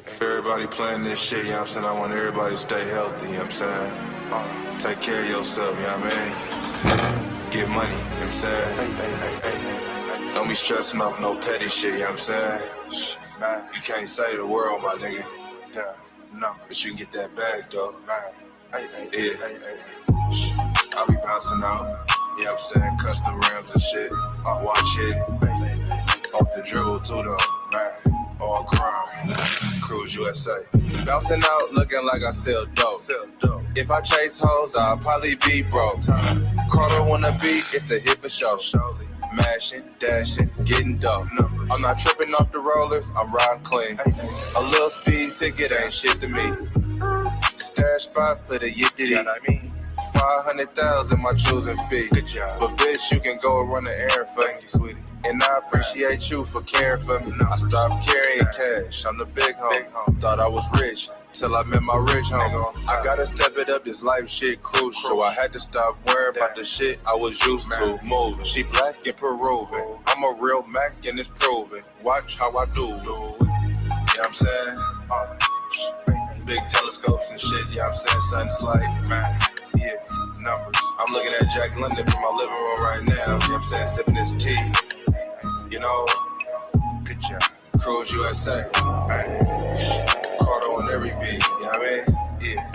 For everybody playing this shit, you know what I'm saying? I want everybody to stay healthy, you know what I'm saying? Take care of yourself, you know what I mean? Get money, you know what I'm saying? Don't be stressing off no petty shit, you know what I'm saying? You can't save the world, my nigga. But you can get that bag, though. Yeah. I be bouncing out, you know what I'm saying? Custom rims and shit. Watch it. Off the dribble, too, though. All crime. Cruise USA. Bouncing out, looking like I sell dope. If I chase hoes, I'll probably be broke. Carter on the beat, it's a hit for show. Mashing, dashing, getting dope. I'm not tripping off the rollers, I'm riding clean. A little speed ticket ain't shit to me. Stash spot for the yittity. 500,000 my choosing fee. But bitch, you can go run the errand for me, sweetie. And I appreciate you for caring for me. I stopped carrying cash, I'm the big homie. Thought I was rich, till I met my rich homie. I gotta step it up, this life shit crucial. I had to stop worrying about the shit I was used to. Moving, she black and Peruvian. I'm a real Mac and it's proven. Watch how I do. You know what I'm saying? Big telescopes and shit, you know what I'm saying? Sun's like, man, yeah, numbers. I'm looking at Jack London from my living room right now, you know what I'm saying? Sipping this tea, you know? Good job. Cruise USA, Carter on every beat, you know what I mean? Yeah.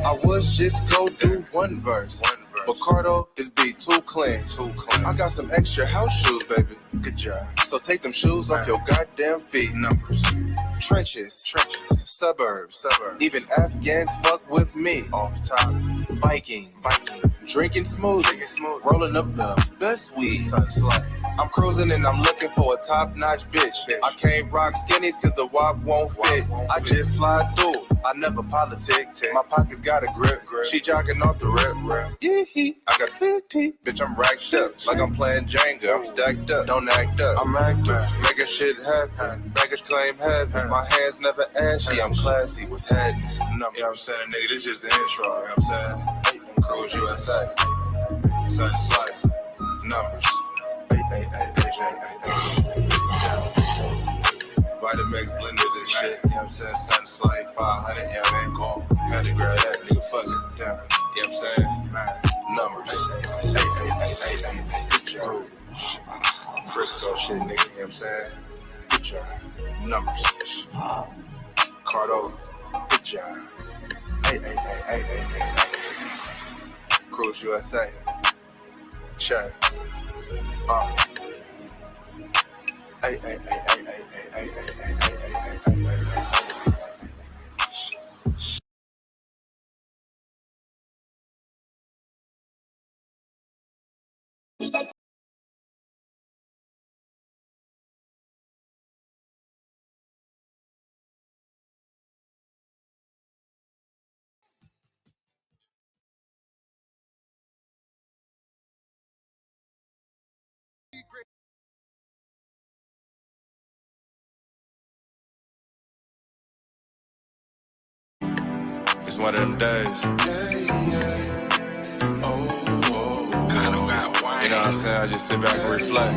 I was just go do one verse. But Cardo, this beat too clean. I got some extra house shoes, baby. Good job. So take them shoes off your goddamn feet. Numbers. Trenches. Suburbs. Even Afghans fuck with me. Off top. Biking. Drinking smoothies. Rolling up the best weed. I'm cruising and I'm looking for a top-notch bitch. I can't rock skinnies cause the walk won't fit. I just slide through. I never politic. My pockets got a grip. She jogging off the rip. Yee-hee. I got big teeth. Bitch, I'm racked up. Like I'm playing Jenga. I'm stacked up. Don't act up. I'm active. Making shit happen. Baggage claim heavy. My hands never ashy. I'm classy. What's happening? You know what I'm saying, nigga? This just the intro. You know what I'm saying? Cruise USA. Sun Slight. Numbers. Vitamix blenders and shit, you know what I'm saying? Sun Slight, 500, you know what I mean? Call. Had to grab that, nigga, fuck it. Yeah. You know what I'm saying? Numbers. Good job. Frisco shit, nigga, you know what I'm saying? Good job. Numbers. Cardo, good job. Cruise USA. Check. It's one of them days. You know what I'm saying? I just sit back and reflect.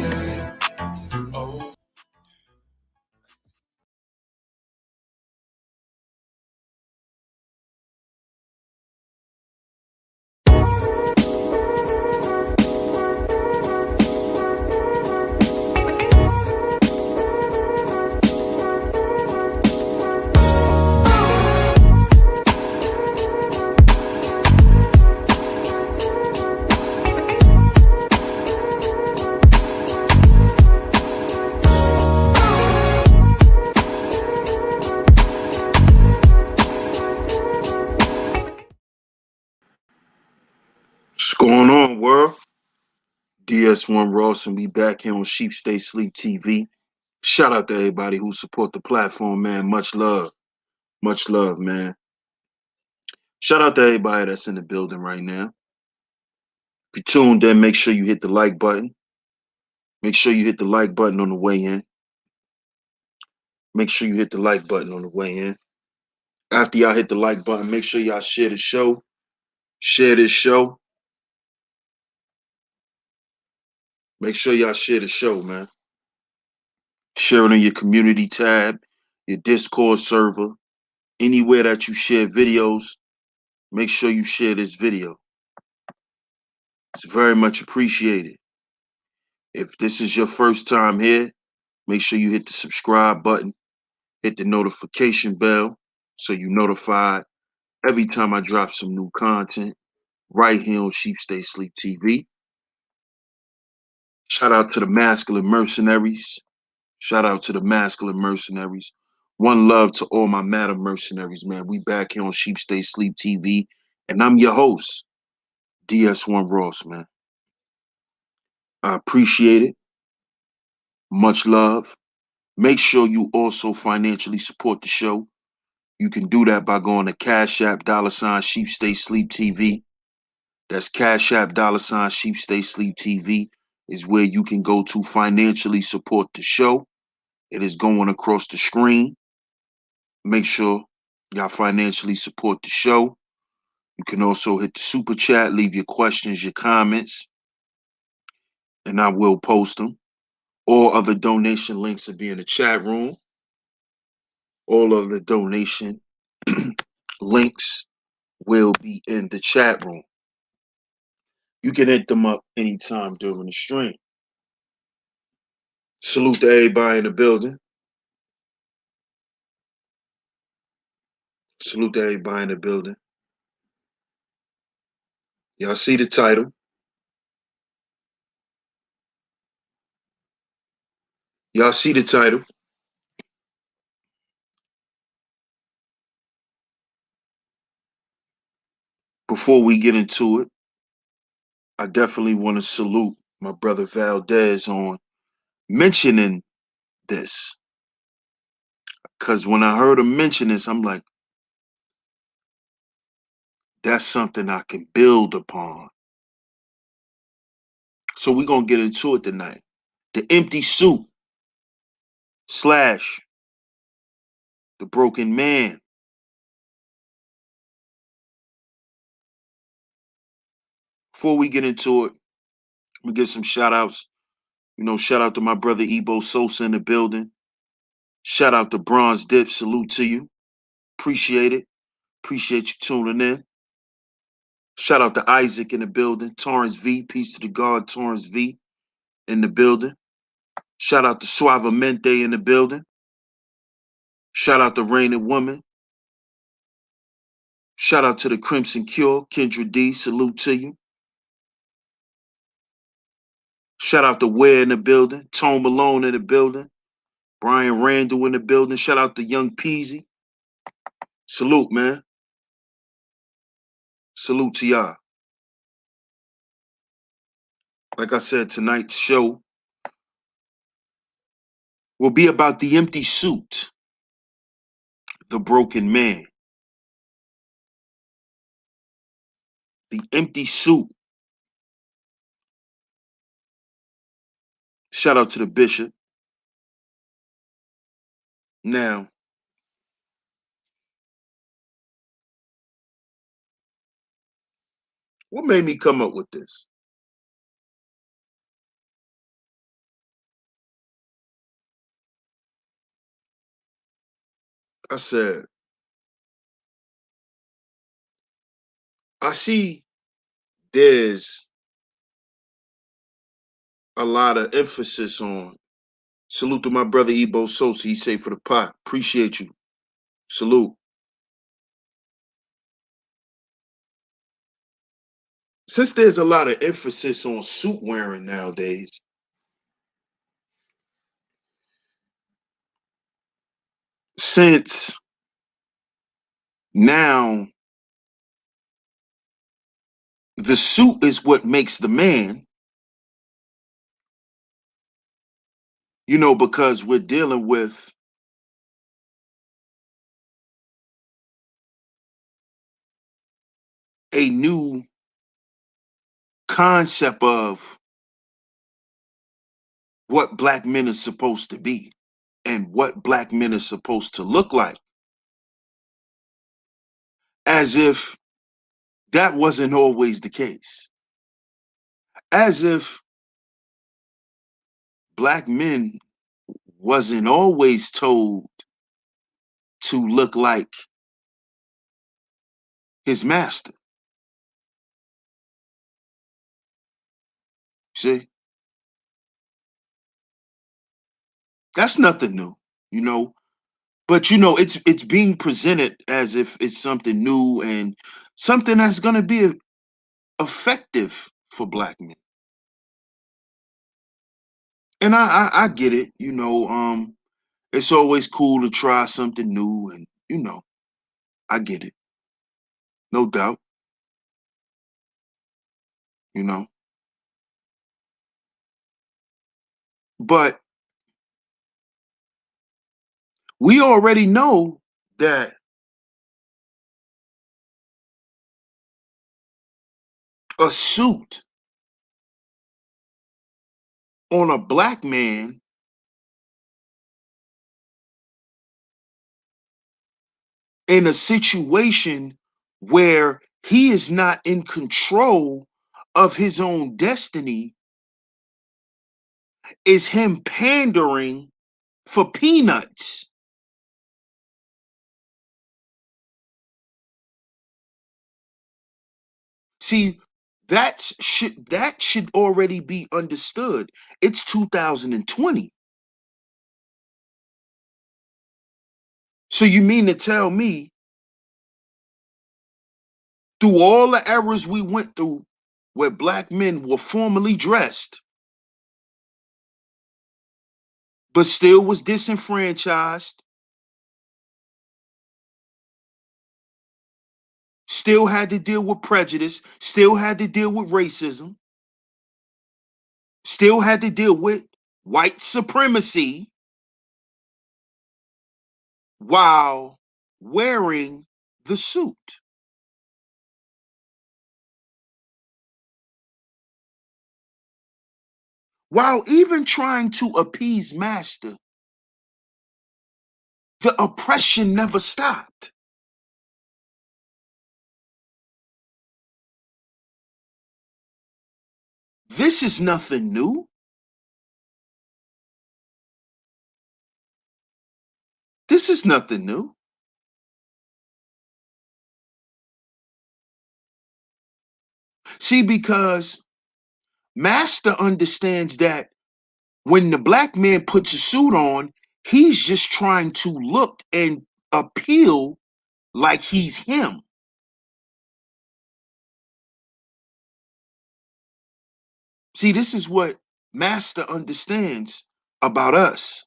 What's going on, world? DS1 Ross, and we back here on Sheep Stay Sleep TV. Shout out to everybody who support the platform, man. Much love, man. Shout out to everybody that's in the building right now. If you tuned in, make sure you hit the like button. Make sure you hit the like button on the way in. Make sure you hit the like button on the way in. After y'all hit the like button, make sure y'all share the show. Share this show. Make sure y'all share the show, man. Share it on your community tab, your Discord server, anywhere that you share videos. Make sure you share this video. It's very much appreciated. If this is your first time here, make sure you hit the subscribe button, hit the notification bell so you notified every time I drop some new content right here on Sheep Stay Sleep TV. Shout out to the masculine mercenaries. Shout out to the masculine mercenaries. One love to all my matter mercenaries, man. We back here on Sheep Stay Sleep TV, and I'm your host, DS1 Ross, man. I appreciate it. Much love. Make sure you also financially support the show. You can do that by going to CashApp $Sheep Stay Sleep TV. That's CashApp $Sheep Stay Sleep TV is where you can go to financially support the show. It is going across the screen. Make sure y'all financially support the show. You can also hit the super chat, leave your questions, your comments, and I will post them. All other donation links will be in the chat room. All of the donation links will be in the chat room. You can hit them up anytime during the stream. Salute to everybody in the building. Salute to everybody in the building. Y'all see the title. Y'all see the title. Before we get into it, I definitely want to salute my brother Valdez on mentioning this. Because when I heard him mention this, I'm like, that's something I can build upon. So we're going to get into it tonight. The empty suit / the broken man. Before we get into it, I'm going to give some shout outs. Shout out to my brother Ebo Sosa in the building. Shout out to Bronze Dip. Salute to you. Appreciate it. Appreciate you tuning in. Shout out to Isaac in the building. Torrance V. Peace to the God. Torrance V in the building. Shout out to Suavemente in the building. Shout out to Rain and Woman. Shout out to the Crimson Cure. Kendra D. Salute to you. Shout out to Ware in the building. Tone Malone in the building. Brian Randall in the building. Shout out to Young Peasy. Salute, man. Salute to y'all. Like I said, tonight's show will be about the empty suit, the broken man. The empty suit. Shout out to the bishop. Now, what made me come up with this? I said, I see there's a lot of emphasis on. Salute to my brother Ebo Sosa. He say for the pot. Appreciate you. Salute. Since there's a lot of emphasis on suit wearing nowadays, since now the suit is what makes the man, because we're dealing with a new concept of what black men are supposed to be and what black men are supposed to look like. as if that wasn't always the case, as if black men wasn't always told to look like his master. See, that's nothing new, you know. But you know, it's being presented as if it's something new and something that's gonna be effective for black men. And I get it, you know. It's always cool to try something new, and you know, I get it, no doubt, you know. But we already know that a suit on a black man in a situation where he is not in control of his own destiny is him pandering for peanuts. See, that should already be understood. It's 2020. So you mean to tell me through all the errors we went through where black men were formally dressed but still was disenfranchised, still had to deal with prejudice, still had to deal with racism, still had to deal with white supremacy while wearing the suit, while even trying to appease master, the oppression never stopped. This is nothing new. This is nothing new. See, because master understands that when the black man puts a suit on, he's just trying to look and appeal like he's him. See, this is what master understands about us.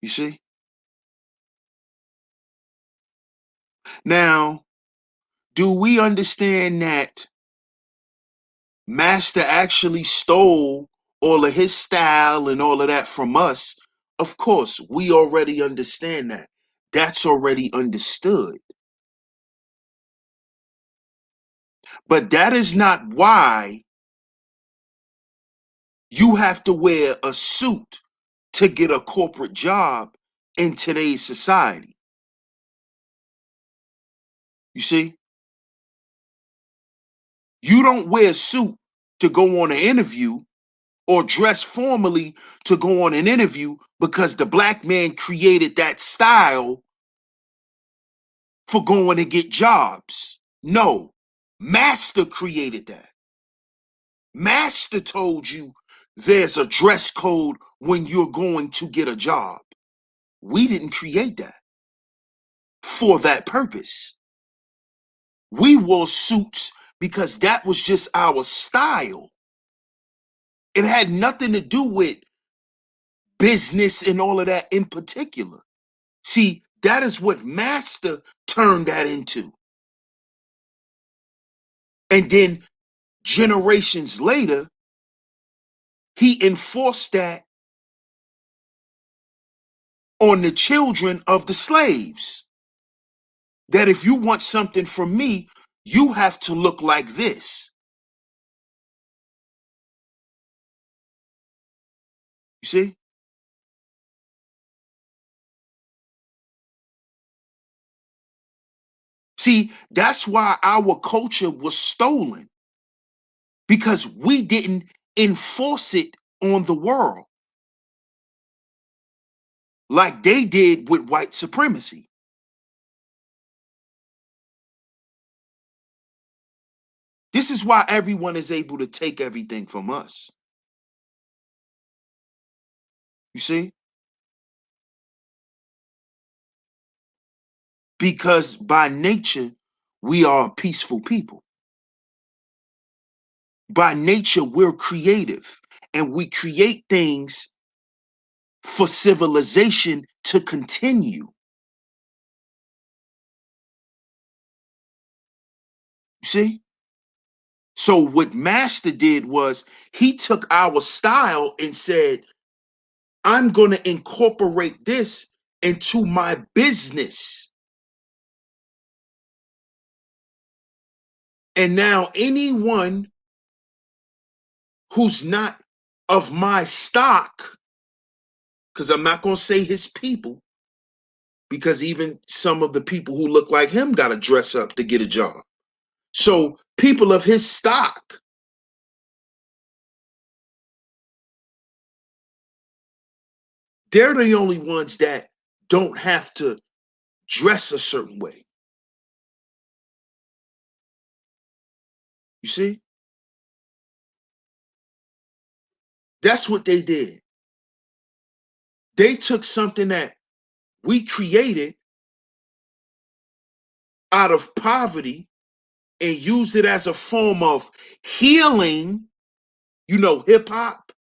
You see? Now, do we understand that master actually stole all of his style and all of that from us? Of course, we already understand that. That's already understood. But that is not why you have to wear a suit to get a corporate job in today's society. You see? You don't wear a suit to go on an interview or dress formally to go on an interview because the black man created that style for going to get jobs. No, master created that. Master told you there's a dress code when you're going to get a job. We didn't create that for that purpose. We wore suits because that was just our style. It had nothing to do with business and all of that in particular. See, that is what master turned that into. And then generations later, he enforced that on the children of the slaves. That if you want something from me, you have to look like this. You see? See, that's why our culture was stolen, because we didn't enforce it on the world like they did with white supremacy. This is why everyone is able to take everything from us. You see? Because by nature, we are a peaceful people. By nature, we're creative, and we create things for civilization to continue. You see? So what Master did was he took our style and said, I'm going to incorporate this into my business. And now anyone who's not of my stock, because I'm not going to say his people, because even some of the people who look like him got to dress up to get a job. So people of his stock, they're the only ones that don't have to dress a certain way. You see? That's what they did. They took something that we created out of poverty and used it as a form of healing, hip hop.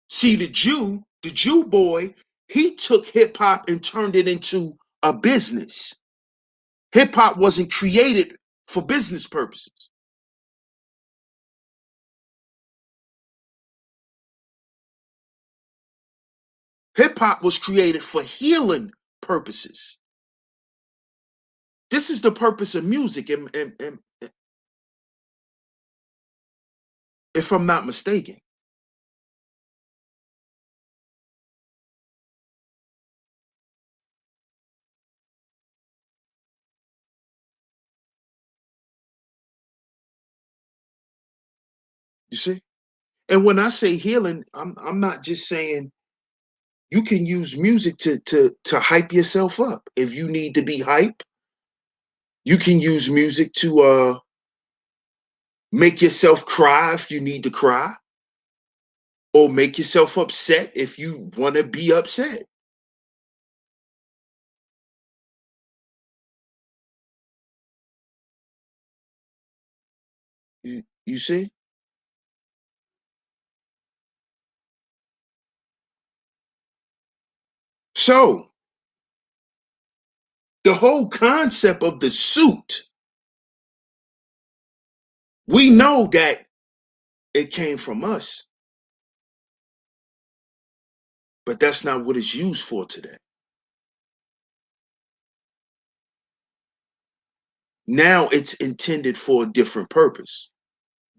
See, the Jew boy, he took hip hop and turned it into a business. Hip hop wasn't created for business purposes. Hip hop was created for healing purposes. This is the purpose of music, and if I'm not mistaken. You see? And when I say healing, I'm not just saying you can use music to hype yourself up. If you need to be hype, you can use music to make yourself cry if you need to cry, or make yourself upset if you want to be upset. You see? So the whole concept of the suit, we know that it came from us, but that's not what it's used for today. Now it's intended for a different purpose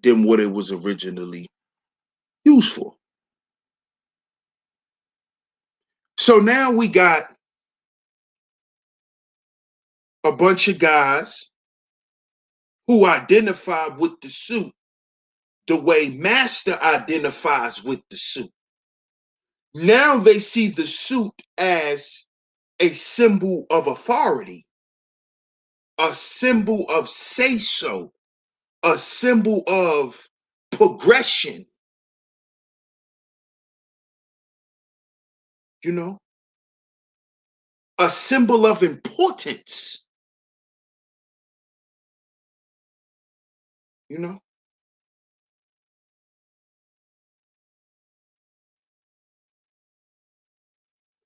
than what it was originally used for. So now we got a bunch of guys who identify with the suit the way Master identifies with the suit. Now they see the suit as a symbol of authority, a symbol of say so, a symbol of progression, you know, a symbol of importance, you know.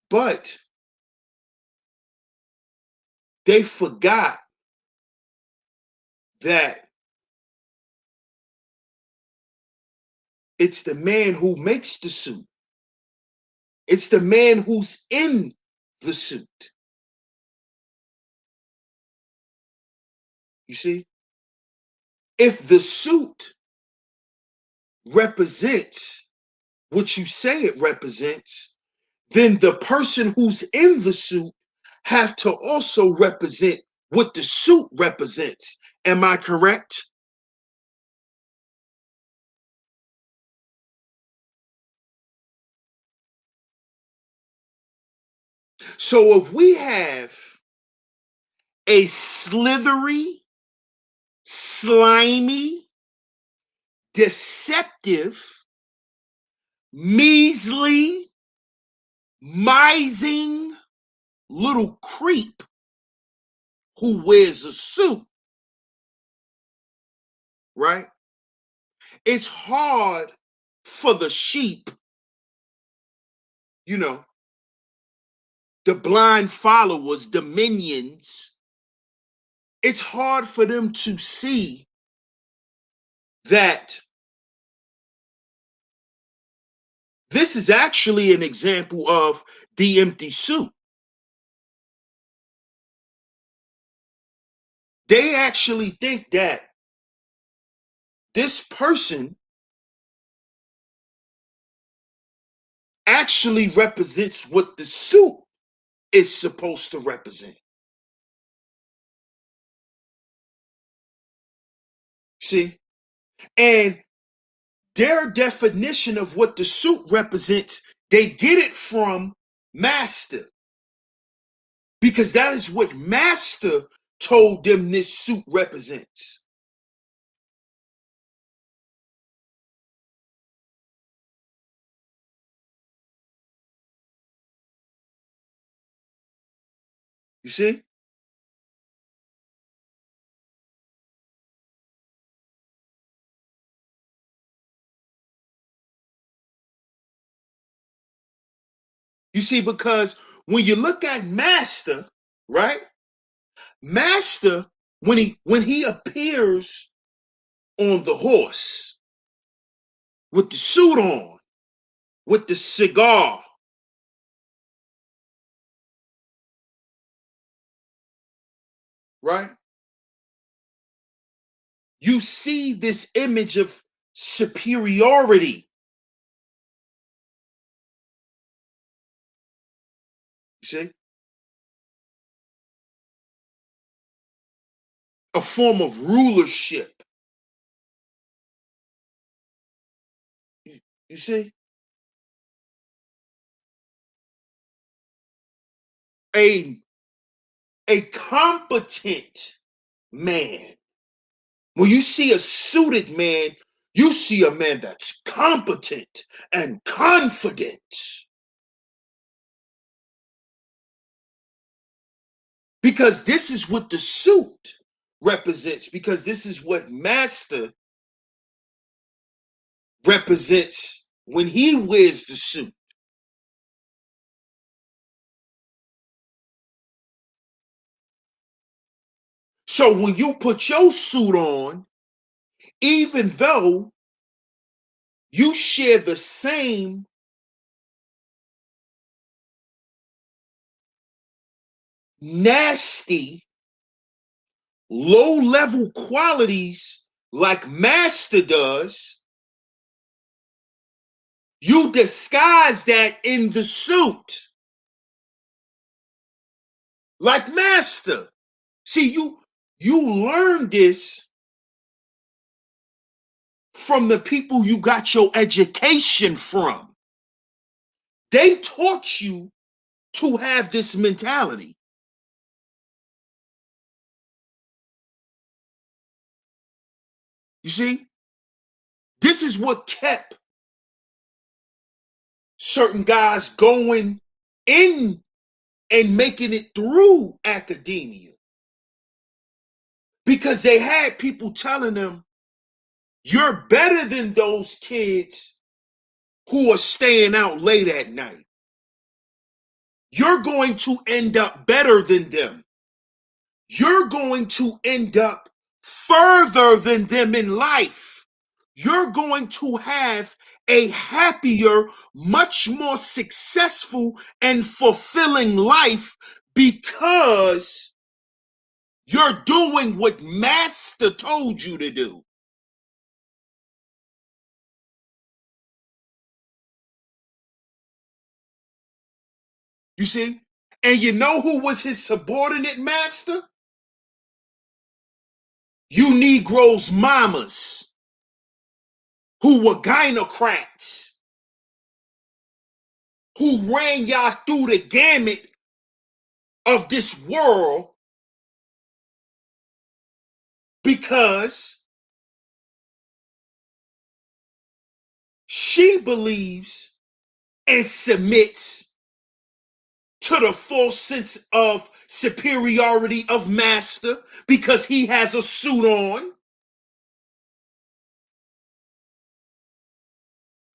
But they forgot that it's the man who makes the suit. It's the man who's in the suit. You see? If the suit represents what you say it represents, then the person who's in the suit have to also represent what the suit represents. Am I correct? So if we have a slithery, slimy, deceptive, measly, mising little creep who wears a suit, right? It's hard for the sheep, you know, the blind followers, the minions. It's hard for them to see that this is actually an example of the empty suit. They actually think that this person actually represents what the suit is supposed to represent. See? And their definition of what the suit represents, they get it from Master, because that is what Master told them this suit represents. You see? You see, because when you look at Master, right? Master, when he appears on the horse with the suit on, with the cigar, right? You see this image of superiority. You see? A form of rulership. You see? A, a competent man. When you see a suited man, you see a man that's competent and confident. Because this is what the suit represents, because this is what Master represents when he wears the suit. So when you put your suit on, even though you share the same nasty, low-level qualities like Master does, you disguise that in the suit like Master. See, you learn this from the people you got your education from. They taught you to have this mentality. You see, this is what kept certain guys going in and making it through academia, because they had people telling them, you're better than those kids who are staying out late at night. You're going to end up better than them. You're going to end up further than them in life. You're going to have a happier, much more successful and fulfilling life because you're doing what Master told you to do. You see? And you know who was his subordinate master? You Negroes' mamas, who were gynocrats, who ran y'all through the gamut of this world because she believes and submits to the false sense of superiority of master because he has a suit on.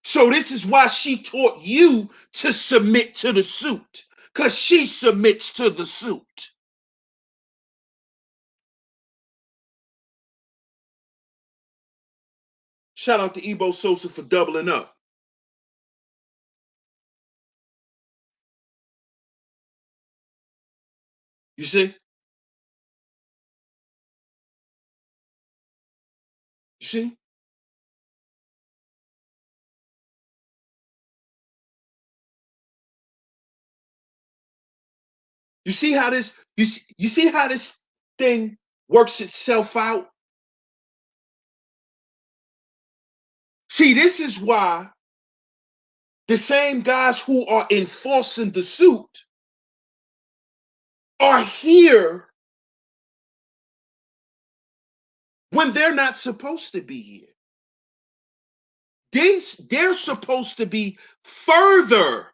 So this is why she taught you to submit to the suit, because she submits to the suit. Shout out to Ebo Sosa for doubling up. You see? You see? You see how this you see how this thing works itself out? See, this is why the same guys who are enforcing the suit are here when they're not supposed to be here. They're supposed to be further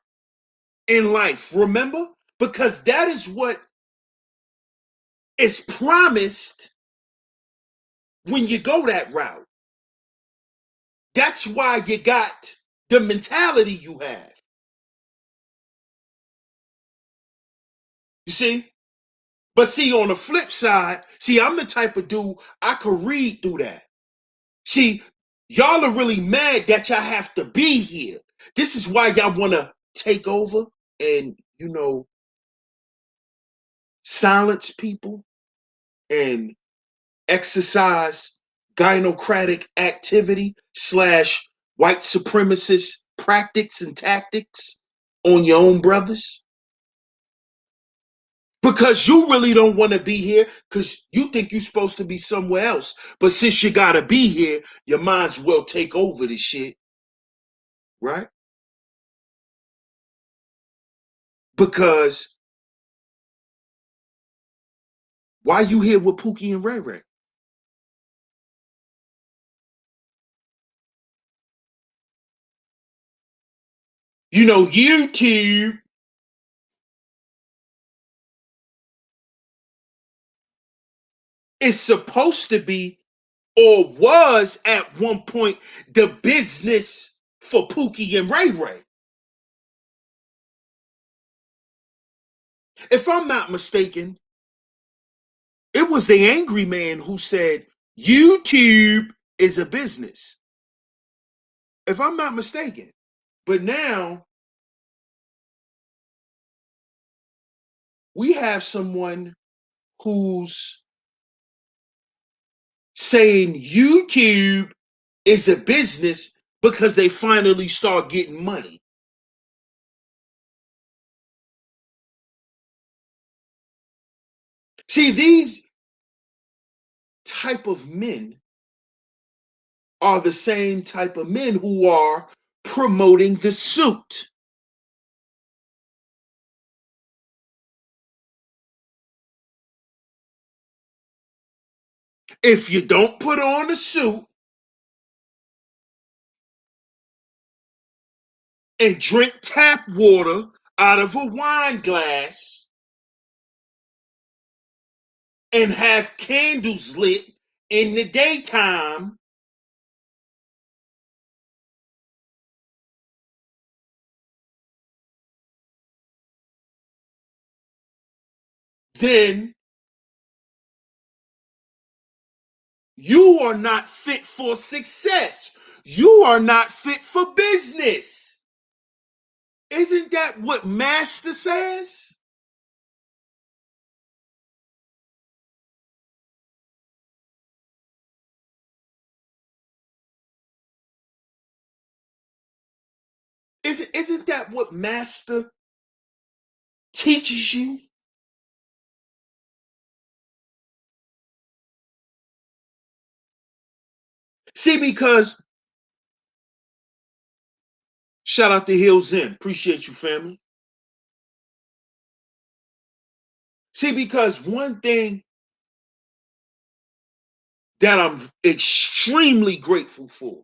in life, remember? Because that is what is promised when you go that route. That's why you got the mentality you have. You see? But see, on the flip side, see, I'm the type of dude, I could read through that. See, y'all are really mad that y'all have to be here. This is why y'all want to take over and, silence people and exercise gynocratic activity / white supremacist practice and tactics on your own brothers. Because you really don't want to be here because you think you're supposed to be somewhere else. But since you got to be here, your minds will take over this shit. Right? Because why you here with Pookie and Ray Ray? YouTube is supposed to be or was at one point the business for Pookie and Ray Ray. If I'm not mistaken, it was the angry man who said YouTube is a business. If I'm not mistaken. But now we have someone who's saying YouTube is a business because they finally start getting money. See, these type of men are the same type of men who are promoting the suit. If you don't put on a suit and drink tap water out of a wine glass and have candles lit in the daytime, then you are not fit for success. You are not fit for business. Isn't that what Master says? Isn't that what Master teaches you. See, because shout out to Hill Zen. Appreciate you, family. See, because one thing that I'm extremely grateful for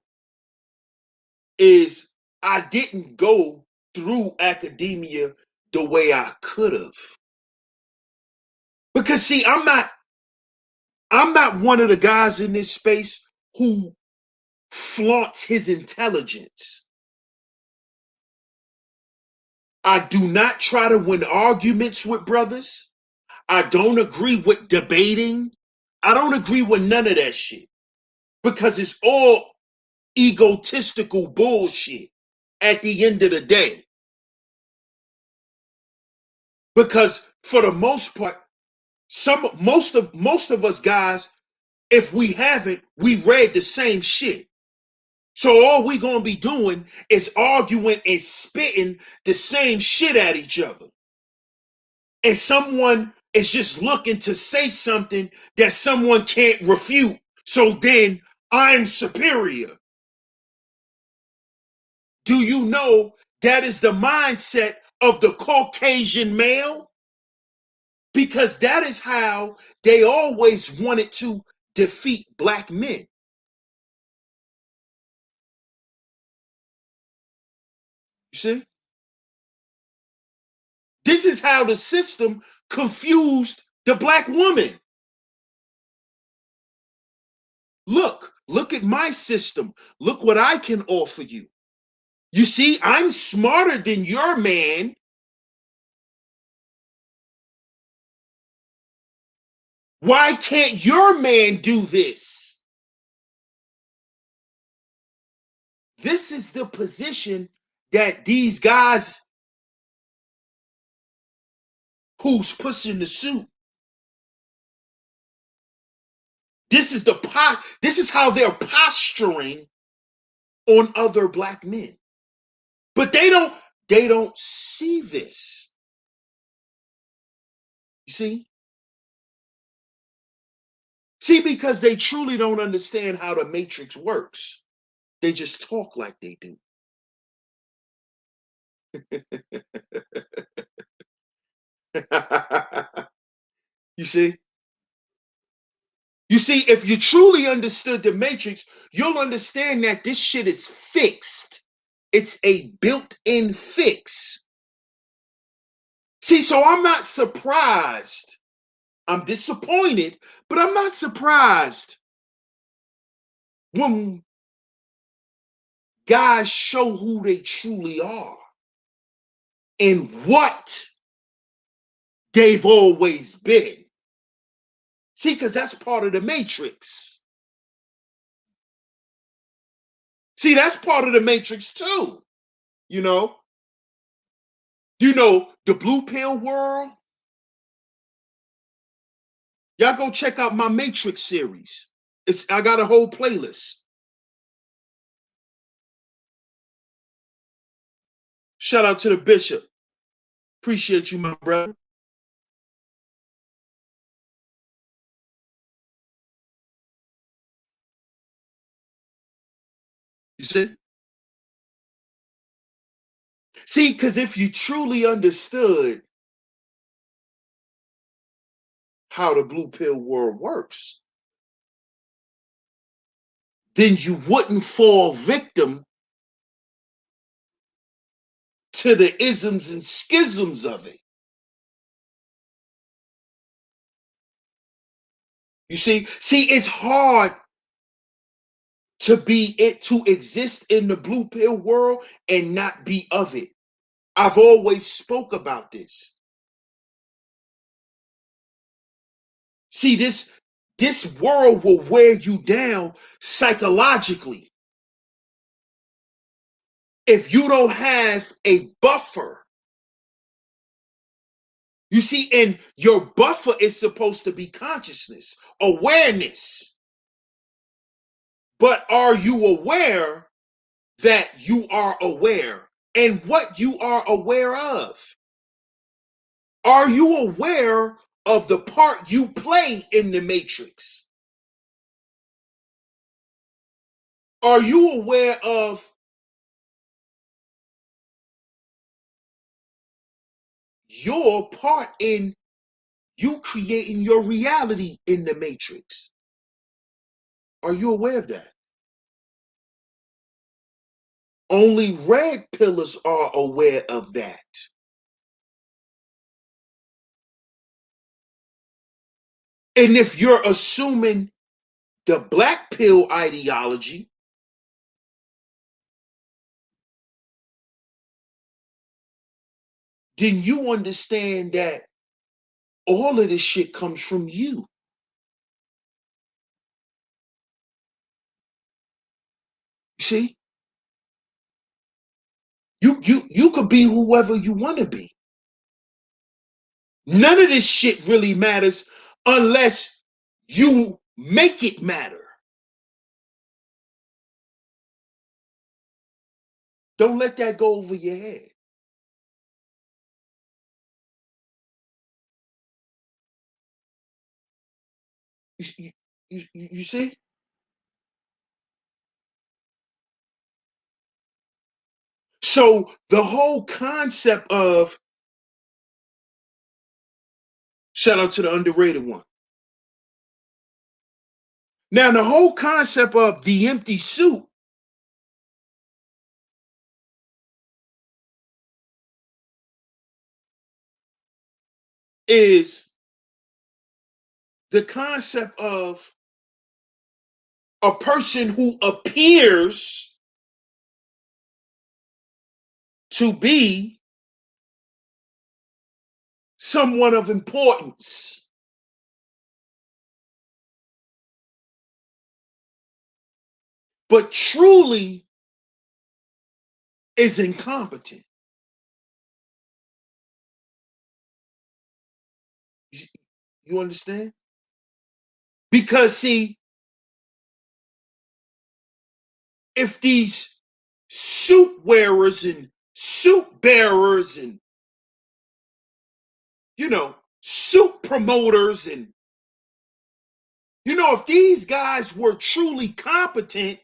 is I didn't go through academia the way I could have. Because see, I'm not one of the guys in this space who flaunts his intelligence. I do not try to win arguments with brothers. I don't agree with debating. I don't agree with none of that shit because it's all egotistical bullshit at the end of the day. Because for the most part, most of us guys, if we haven't, we read the same shit. So all we gonna be doing is arguing and spitting the same shit at each other. And someone is just looking to say something that someone can't refute. So then I'm superior. Do you know that is the mindset of the Caucasian male? Because that is how they always wanted to defeat black men. You see? This is how the system confused the black woman. Look at my system. Look what I can offer you. You see, I'm smarter than your man. Why can't your man do this? This is the position that these guys who's pushing the suit. This is how they're posturing on other black men. But they don't see this. You see? See, because they truly don't understand how the matrix works. They just talk like they do. You see? You see, if you truly understood the matrix, you'll understand that this shit is fixed. It's a built-in fix. See, so I'm not surprised. I'm disappointed, but I'm not surprised when guys show who they truly are and what they've always been. See, because that's part of the matrix. See, that's part of the matrix too. You know, the blue pill world. Y'all go check out my Matrix series. I got a whole playlist. Shout out to the bishop. Appreciate you, my brother. You see? See, because if you truly understood how the blue pill world works, then you wouldn't fall victim to the isms and schisms of it. You see, it's hard to exist in the blue pill world and not be of it. I've always spoke about this. See, this world will wear you down psychologically if you don't have a buffer. You see, and your buffer is supposed to be consciousness, awareness. But are you aware that you are aware and what you are aware of? Are you aware of the part you play in the matrix? Are you aware of your part in you creating your reality in the matrix? Are you aware of that? Only red pillars are aware of that. And if you're assuming the black pill ideology, then you understand that all of this shit comes from you. See? You could be whoever you want to be. None of this shit really matters unless you make it matter. Don't let that go over your head. You see? So the whole concept of, shout out to the underrated one. Now, the whole concept of the empty suit is the concept of a person who appears to be someone of importance, but truly is incompetent. You understand? Because, see, if these suit wearers and suit bearers and, suit promoters and, if these guys were truly competent,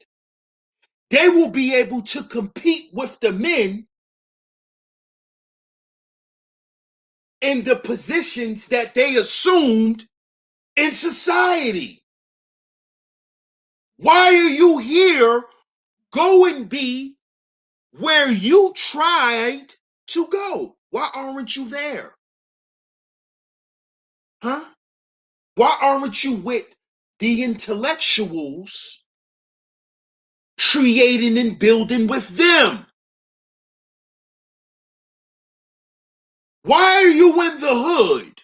they will be able to compete with the men in the positions that they assumed in society. Why are you here? Go and be where you tried to go. Why aren't you there? Huh? Why aren't you with the intellectuals creating and building with them? Why are you in the hood?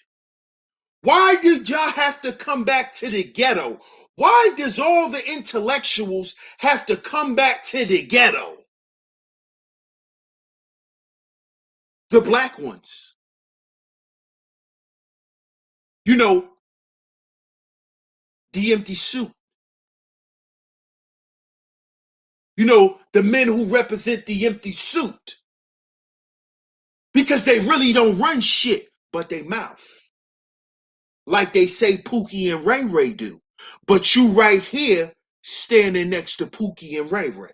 Why did y'all have to come back to the ghetto? Why does all the intellectuals have to come back to the ghetto? The black ones. The empty suit. The men who represent the empty suit. Because they really don't run shit but they mouth. Like they say Pookie and Ray Ray do. But you right here standing next to Pookie and Ray Ray.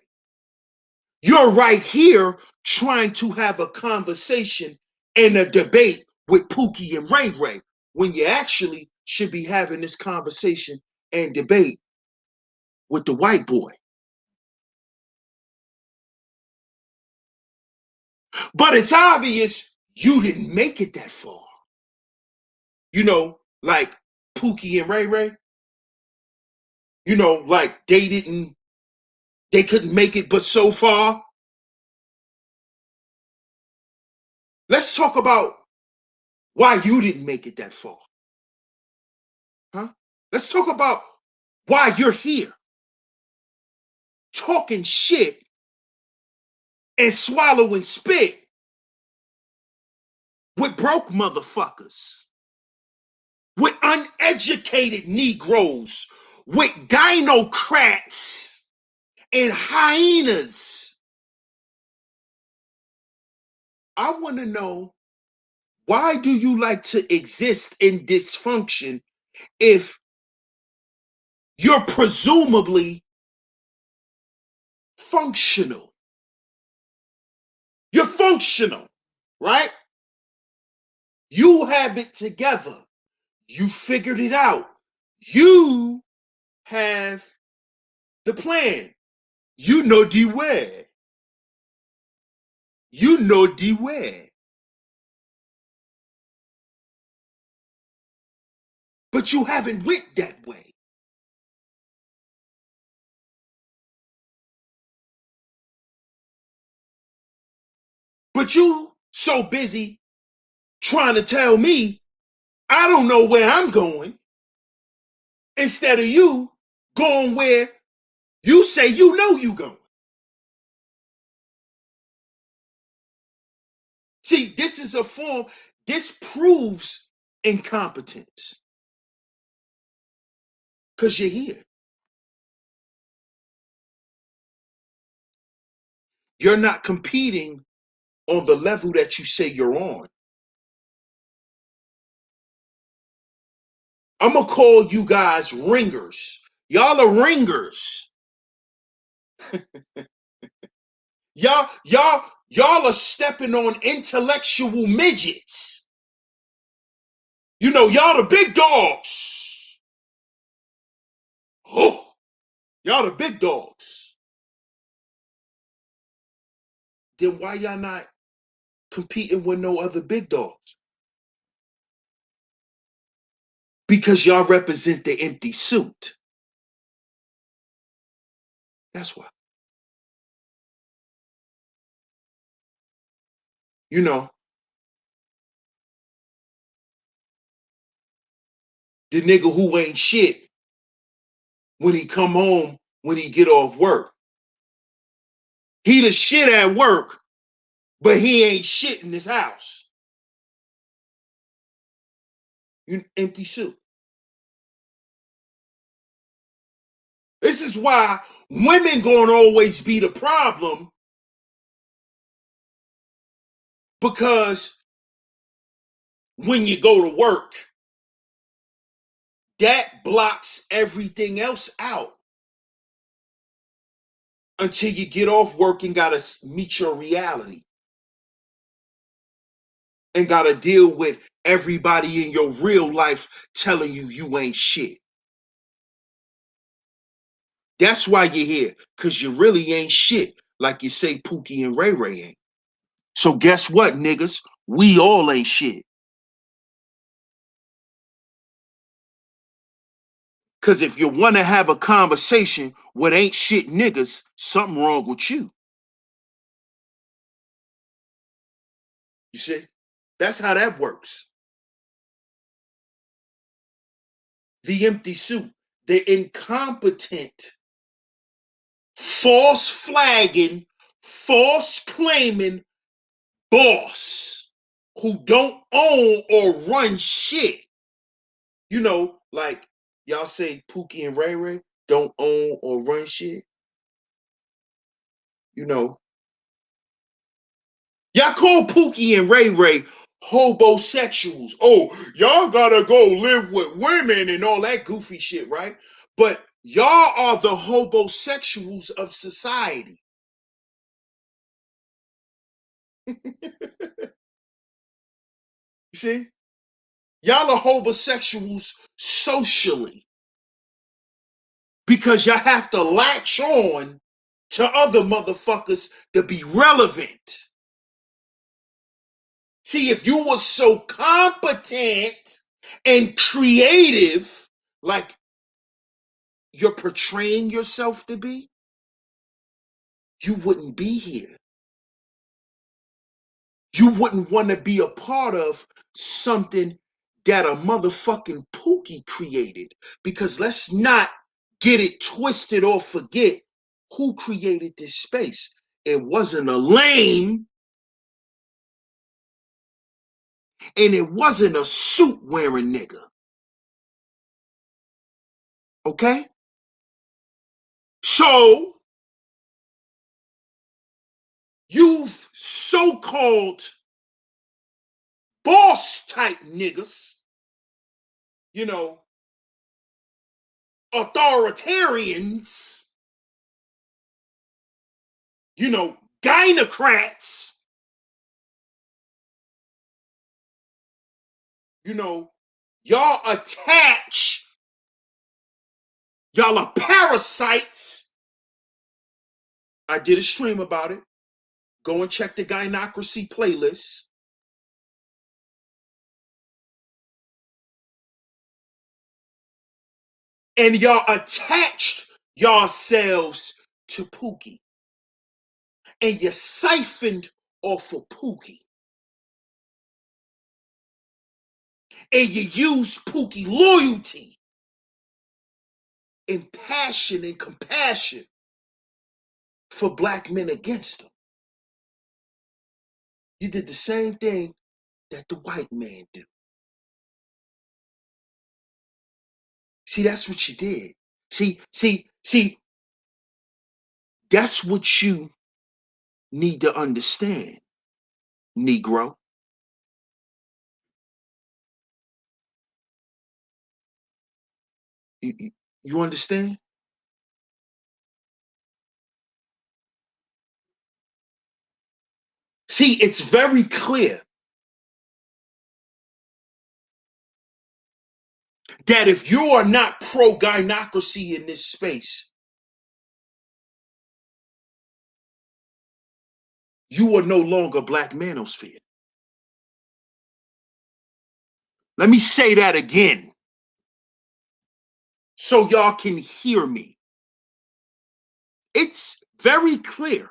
You're right here trying to have a conversation and a debate with Pookie and Ray Ray when you actually should be having this conversation and debate with the white boy. But it's obvious you didn't make it that far. Like Pookie and Ray Ray. Like they couldn't make it but so far. Let's talk about why you didn't make it that far. Huh? Let's talk about why you're here talking shit and swallowing spit with broke motherfuckers, with uneducated Negroes, with gynocrats and hyenas. I want to know Why do you like to exist in dysfunction if you're presumably functional? You're functional, right? You have it together. You figured it out. You have the plan. You know the way. You know the way. But you haven't went that way. But you so busy trying to tell me I don't know where I'm going instead of you going where you say you know you going. See, this is a form, this proves incompetence because you're here. You're not competing on the level that you say you're on. I'm going to call you guys ringers. Y'all are ringers. Y'all are stepping on intellectual midgets. You know, y'all the big dogs. Oh, y'all the big dogs. Then why y'all not competing with no other big dogs? Because y'all represent the empty suit. That's why. You know, the nigga who ain't shit when he come home, when he get off work. He the shit at work, but he ain't shit in his house. You empty suit. This is why women gonna always be the problem, because when you go to work, that blocks everything else out until you get off work and gotta meet your reality and gotta deal with everybody in your real life telling you you ain't shit. That's why you're here, because you really ain't shit, like you say Pookie and Ray Ray ain't. So guess what, niggas? We all ain't shit. Because if you want to have a conversation with ain't shit niggas, something wrong with you. You see? That's how that works. The empty suit, the incompetent, false flagging, false claiming boss who don't own or run shit. You know, like y'all say Pookie and Ray Ray don't own or run shit. You know, y'all call Pookie and Ray Ray hobosexuals. Oh, y'all gotta go live with women and all that goofy shit, right? But y'all are the hobosexuals of society. You see? Y'all are homosexuals socially because y'all have to latch on to other motherfuckers to be relevant. See, if you were so competent and creative, like you're portraying yourself to be, you wouldn't be here. You wouldn't want to be a part of something that a motherfucking Pookie created. Because let's not get it twisted or forget who created this space. It wasn't a lame, and it wasn't a suit wearing nigga. Okay? So, you've so-called boss type niggas, authoritarians, gynocrats, y'all attach, y'all are parasites. I did a stream about it. Go and check the gynocracy playlist. And y'all attached yourselves to Pookie. And you siphoned off of Pookie. And you used Pookie loyalty and passion and compassion for black men against them. You did the same thing that the white man do. See, that's what you did. See, that's what you need to understand, Negro. You understand? See, it's very clear that if you are not pro-gynocracy in this space, you are no longer black manosphere. Let me say that again so y'all can hear me. It's very clear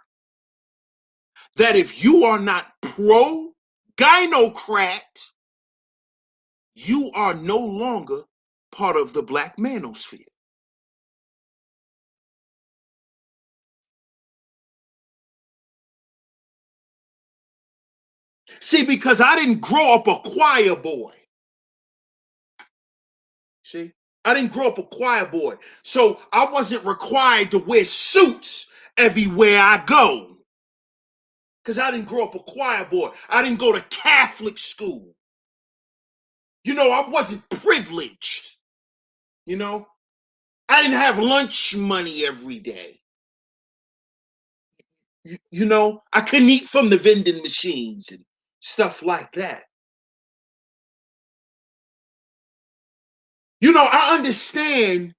that if you are not pro-gynocrat, you are no longer part of the black manosphere. See, because I didn't grow up a choir boy. See, I didn't grow up a choir boy. So I wasn't required to wear suits everywhere I go. Because I didn't grow up a choir boy. I didn't go to Catholic school. I wasn't privileged. I didn't have lunch money every day. I couldn't eat from the vending machines and stuff like that. I understand.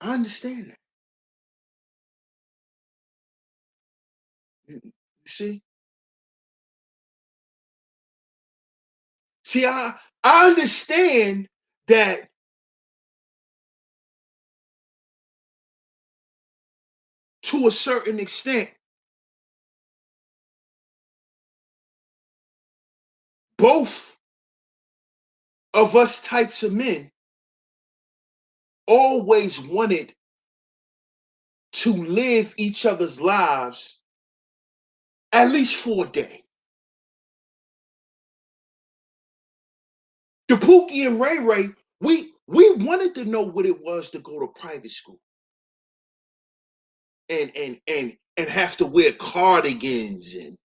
I understand that. You see? See, I understand that to a certain extent, both of us types of men always wanted to live each other's lives at least for a day. The Pookie and Ray Ray, we wanted to know what it was to go to private school and have to wear cardigans and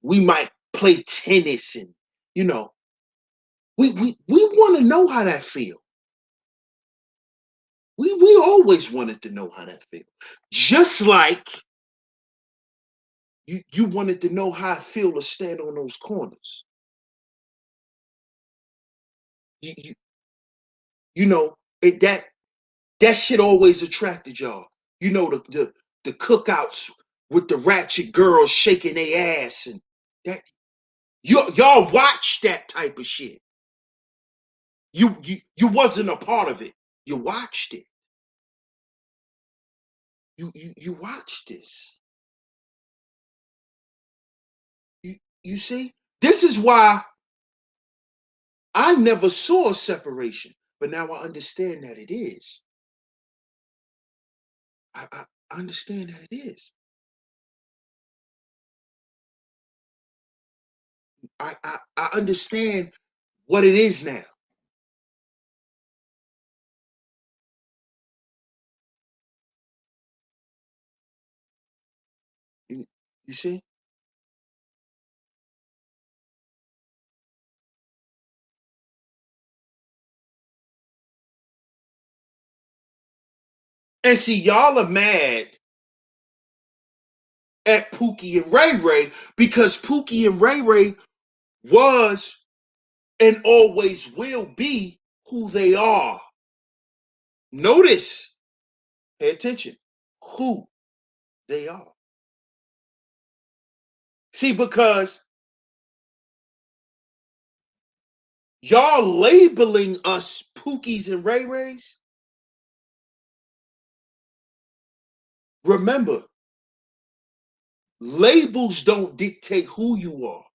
we might play tennis and we want to know how that feels. We always wanted to know how that feels. Just like you wanted to know how I feel to stand on those corners. That shit always attracted y'all. The cookouts with the ratchet girls shaking their ass and that y'all watched that type of shit. You wasn't a part of it. You watched it. You watched this. You see? This is why I never saw a separation, but now I understand that it is. I understand that it is. I understand what it is now. You see? And see, y'all are mad at Pookie and Ray Ray because Pookie and Ray Ray was and always will be who they are. Notice, pay attention, who they are. See, because y'all labeling us Pookies and Ray Rays, remember, labels don't dictate who you are.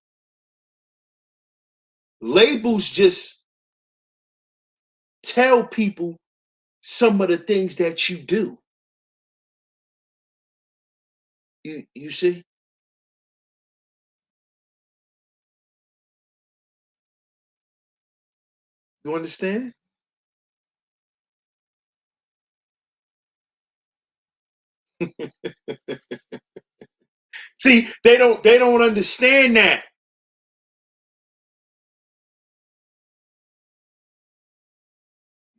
Labels just tell people some of the things that you do. You see? You understand? See, they don't understand that.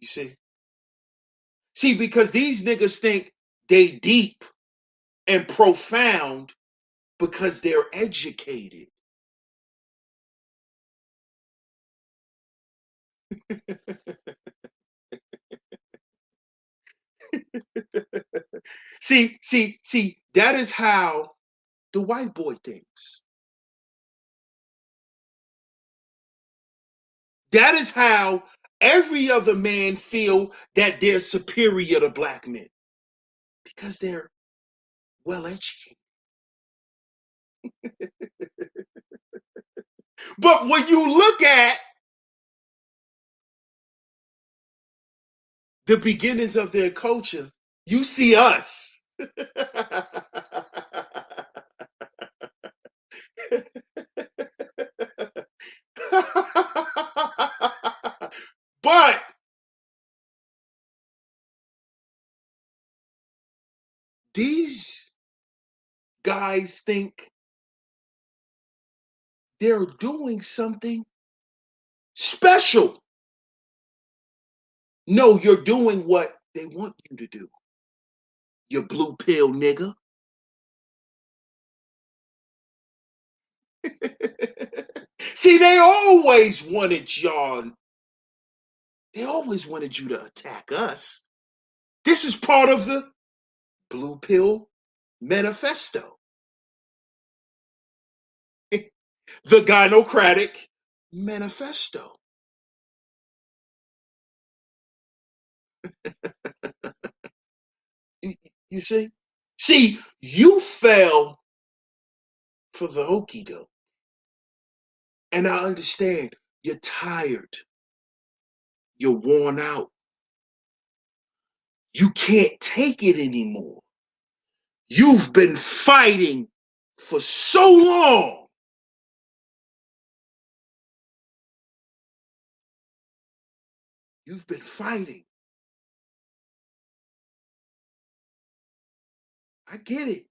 You see? See, because these niggas think they deep and profound because they're educated. See, that is how the white boy thinks. That is how every other man feel that they're superior to black men because they're well educated. But when you look at the beginnings of their culture, you see us. But these guys think they're doing something special. No, you're doing what they want you to do. You blue pill nigga. See, they always wanted you to attack us. This is part of the blue pill manifesto. The gynocratic manifesto. You, you see? See, you fell for the okey doke. And I understand you're tired. You're worn out. You can't take it anymore. You've been fighting for so long. You've been fighting. I get it.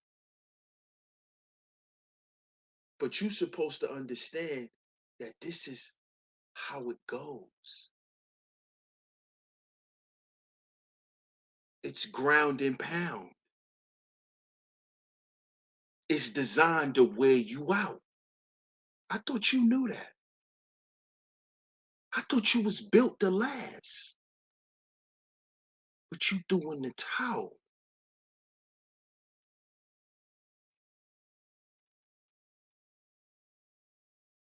But you're supposed to understand that this is how it goes. It's ground and pound. It's designed to wear you out. I thought you knew that. I thought you was built to last. But you threw in the towel.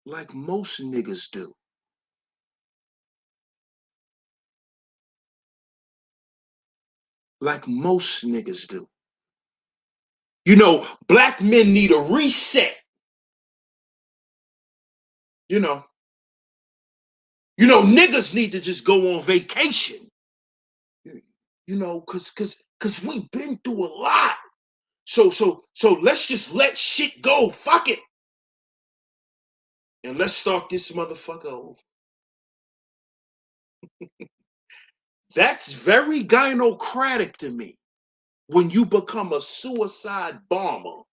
Like most niggas do. Like most niggas do. You know, black men need a reset. You know, niggas need to just go on vacation. Cause we've been through a lot. So let's just let shit go. Fuck it. And let's start this motherfucker over. That's very gynocratic to me. When you become a suicide bomber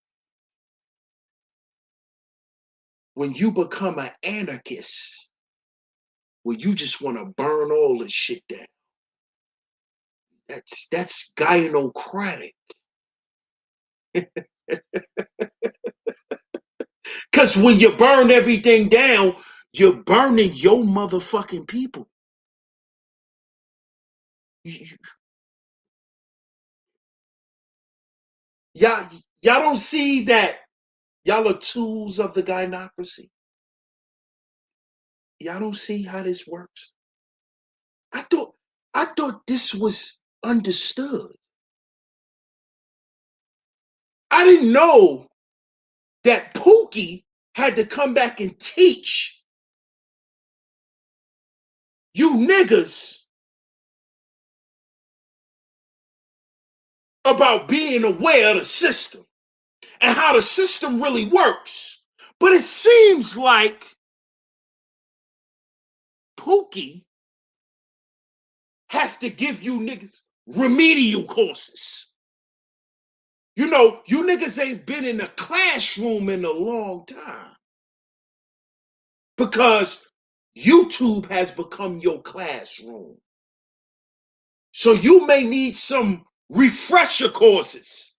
when you become an anarchist, where you just want to burn all this shit down, that's gynocratic. Because when you burn everything down, you're burning your motherfucking people. Y'all, y'all don't see that y'all are tools of the gynocracy. Y'all don't see how this works. I thought this was understood. I didn't know that Pookie had to come back and teach you niggas about being aware of the system and how the system really works. But it seems like Pookie have to give you niggas remedial courses. You know, you niggas ain't been in a classroom in a long time because YouTube has become your classroom. So you may need some refresher courses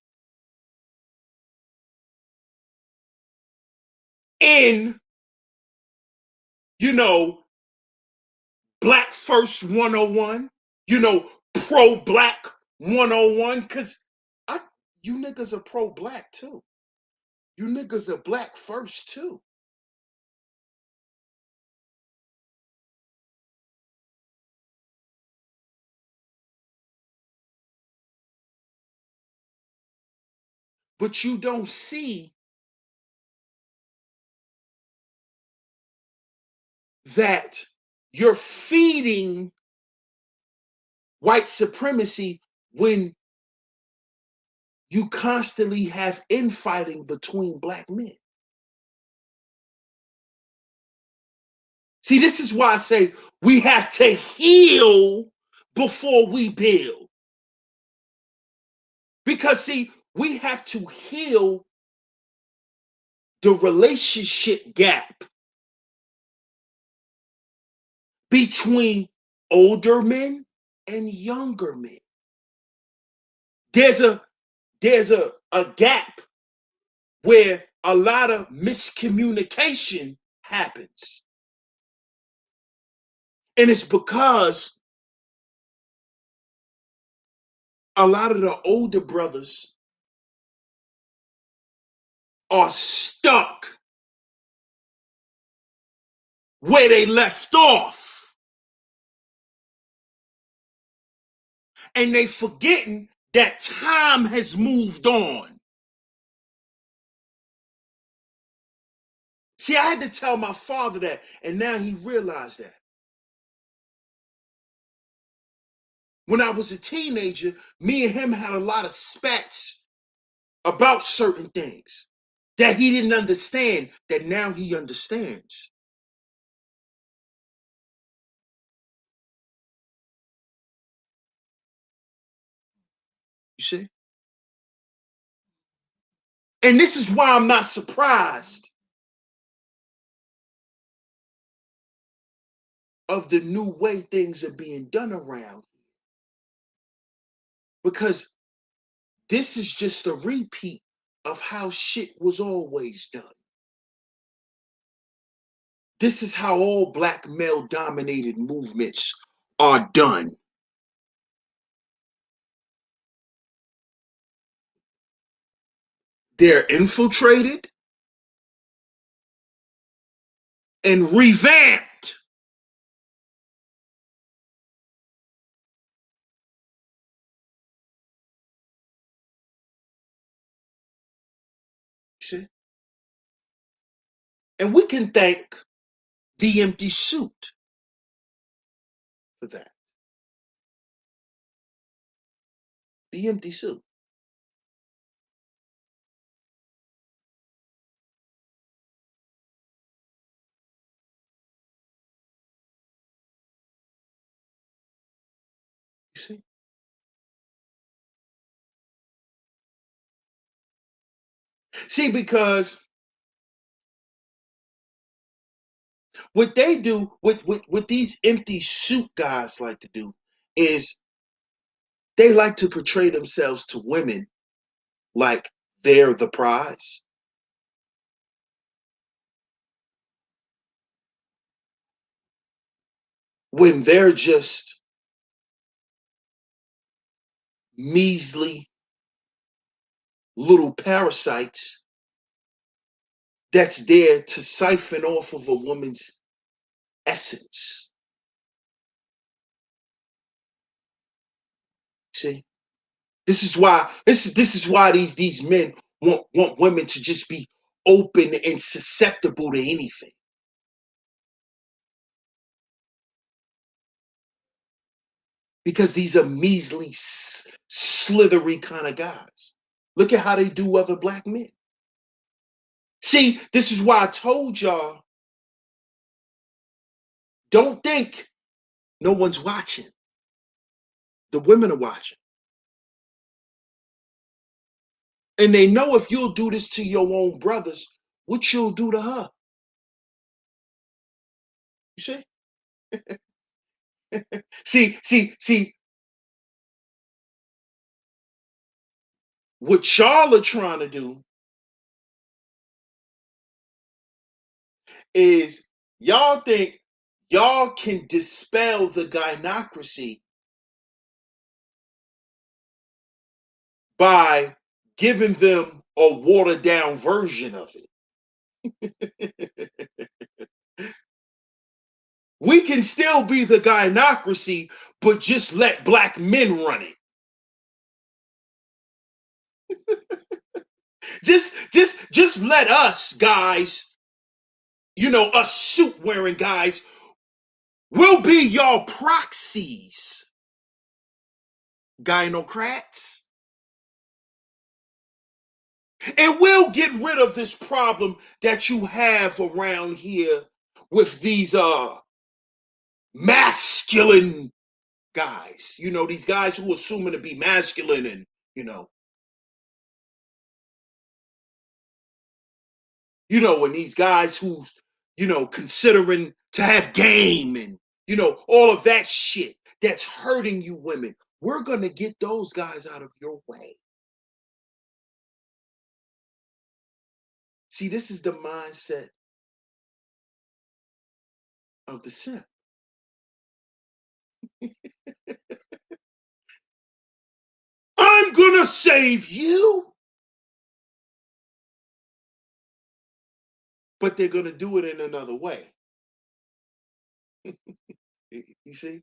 in, you know, Black First 101, you know, pro-black 101, because you niggas are pro-black too. You niggas are black first too. But you don't see that you're feeding white supremacy when you constantly have infighting between black men. See, this is why I say we have to heal before we build. Because, see, we have to heal the relationship gap between older men and younger men. There's a gap where a lot of miscommunication happens. And it's because a lot of the older brothers are stuck where they left off. And they forgetting that time has moved on. See, I had to tell my father that, and now he realized that. When I was a teenager, me and him had a lot of spats about certain things that he didn't understand, that now he understands. You see? And this is why I'm not surprised of the new way things are being done around. Because this is just a repeat of how shit was always done. This is how all black male dominated movements are done. They're infiltrated and revamped. See? And we can thank the empty suit for that. The empty suit. You see? See, because What they do, what these empty suit guys like to do, is they like to portray themselves to women like they're the prize. When they're just measly little parasites that's there to siphon off of a woman's essence. See? This is why these men want women to just be open and susceptible to anything. Because these are measly, slithery kind of guys. Look at how they do other black men. See, this is why I told y'all, don't think no one's watching. The women are watching. And they know if you'll do this to your own brothers, what you'll do to her. You see? See, what y'all are trying to do is y'all think y'all can dispel the gynocracy by giving them a watered down version of it. We can still be the gynocracy, but just let black men run it. Just let us guys, us suit wearing guys, we'll be y'all proxies, gynocrats. And we'll get rid of this problem that you have around here with these masculine guys. These guys who are assuming to be masculine and, and these guys who's, considering to have game and, all of that shit that's hurting you women. We're going to get those guys out of your way. See, this is the mindset of the simp. I'm going to save you. But they're going to do it in another way. You see?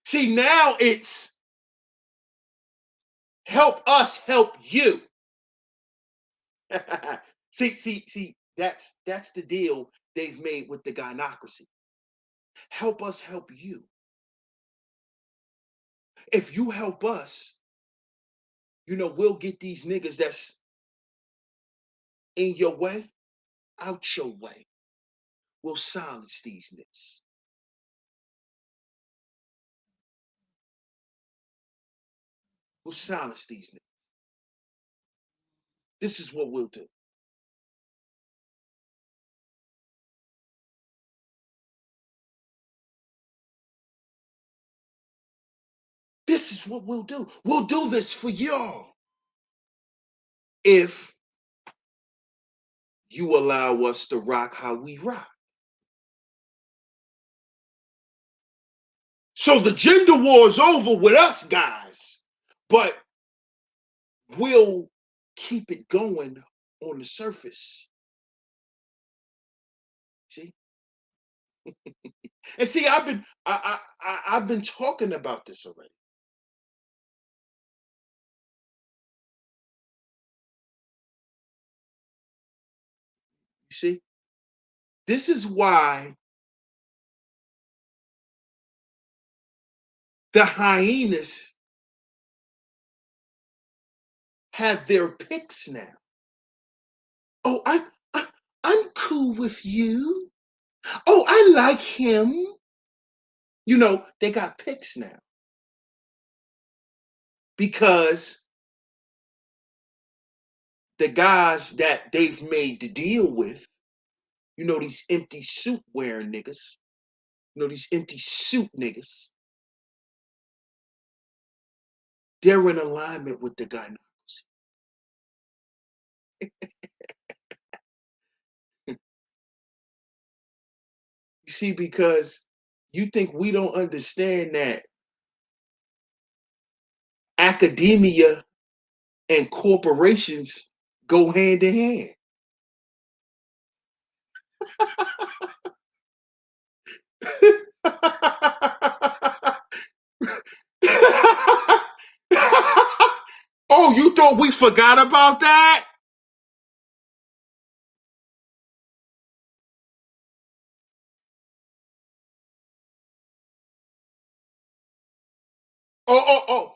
See, now it's help us help you. see, that's the deal they've made with the gynocracy. Help us help you. If you help us, we'll get these niggas that's in your way out your way. We'll silence these niggas. We'll silence these niggas. This is what we'll do. This is what we'll do. We'll do this for y'all. If you allow us to rock how we rock. So the gender war is over with us guys, but we'll keep it going on the surface. See? And see, I've been talking about this already. You see? This is why the hyenas have their picks now. Oh, I'm cool with you. Oh, I like him. They got picks now. Because the guys that they've made the deal with You know, these empty suit wearing niggas. You know, these empty suit niggas. They're in alignment with the gynocracy. You see, because you think we don't understand that academia and corporations go hand in hand. Oh, you thought we forgot about that? Oh,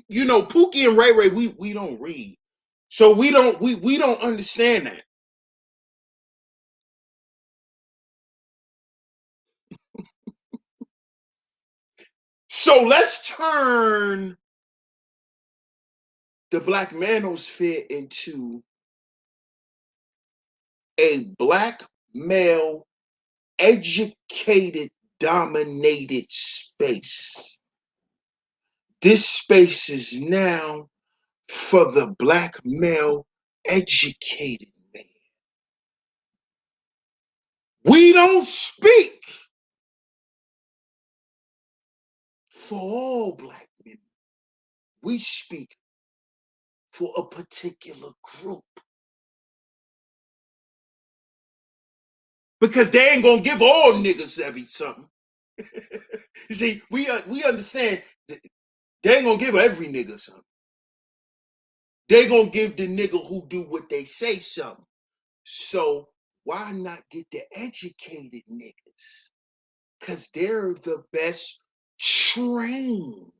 you know, Pookie and Ray Ray, we don't read. So we don't understand that. So let's turn the black manosphere into a black male educated dominated space. This space is now for the black male educated man. We don't speak for all black men. We speak for a particular group. Because they ain't gonna give all niggas every something. You see, we understand that they ain't gonna give every nigga something. They gonna give the nigga who do what they say something. So why not get the educated niggas? Because they're the best trained.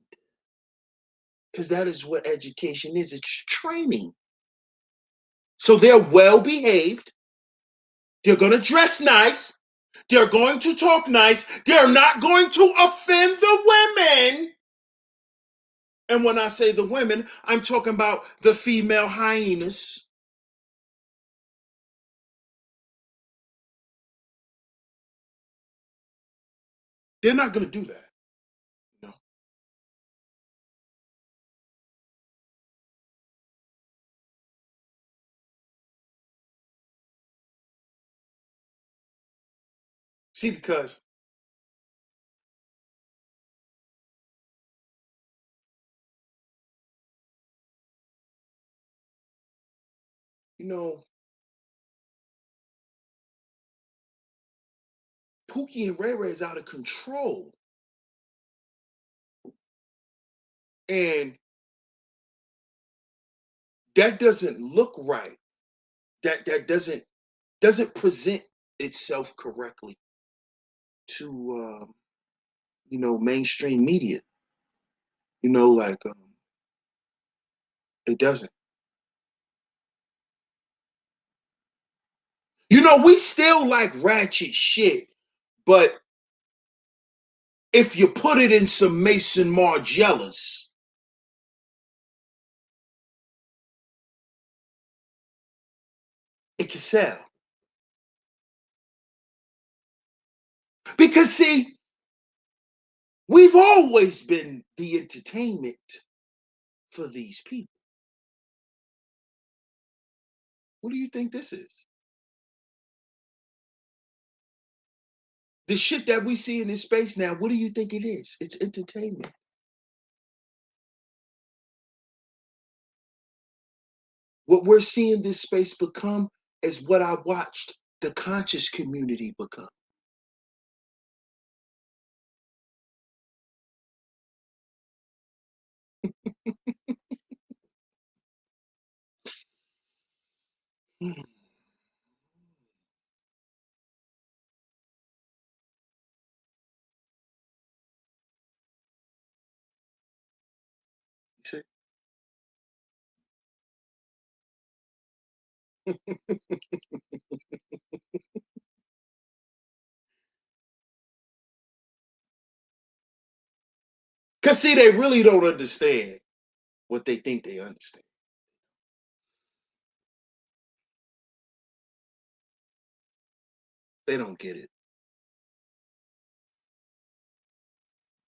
Because that is what education is. It's training. So they're well behaved. They're going to dress nice. They're going to talk nice. They're not going to offend the women. And when I say the women, I'm talking about the female hyenas. They're not going to do that. No. See, because you know, Pookie and Ray Ray is out of control. And that doesn't look right. That doesn't present itself correctly to you know, mainstream media. You know, like it doesn't. You know, we still like ratchet shit, but if you put it in some Mason Margielas, it can sell. Because see, we've always been the entertainment for these people. What do you think this is? The shit that we see in this space now, what do you think it is? It's entertainment. What we're seeing this space become is what I watched the conscious community become. You see? Because see, they really don't understand what they think they understand. They don't get it.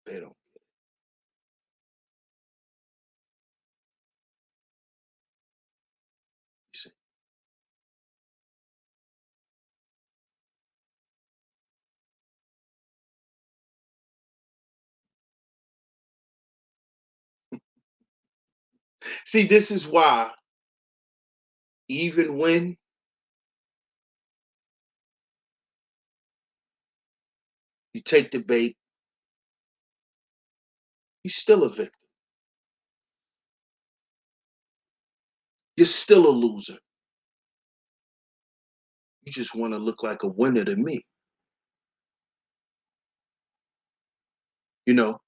They don't. You see. See, this is why, even when you take the bait, you're still a victim. You're still a loser. You just want to look like a winner to me. You know,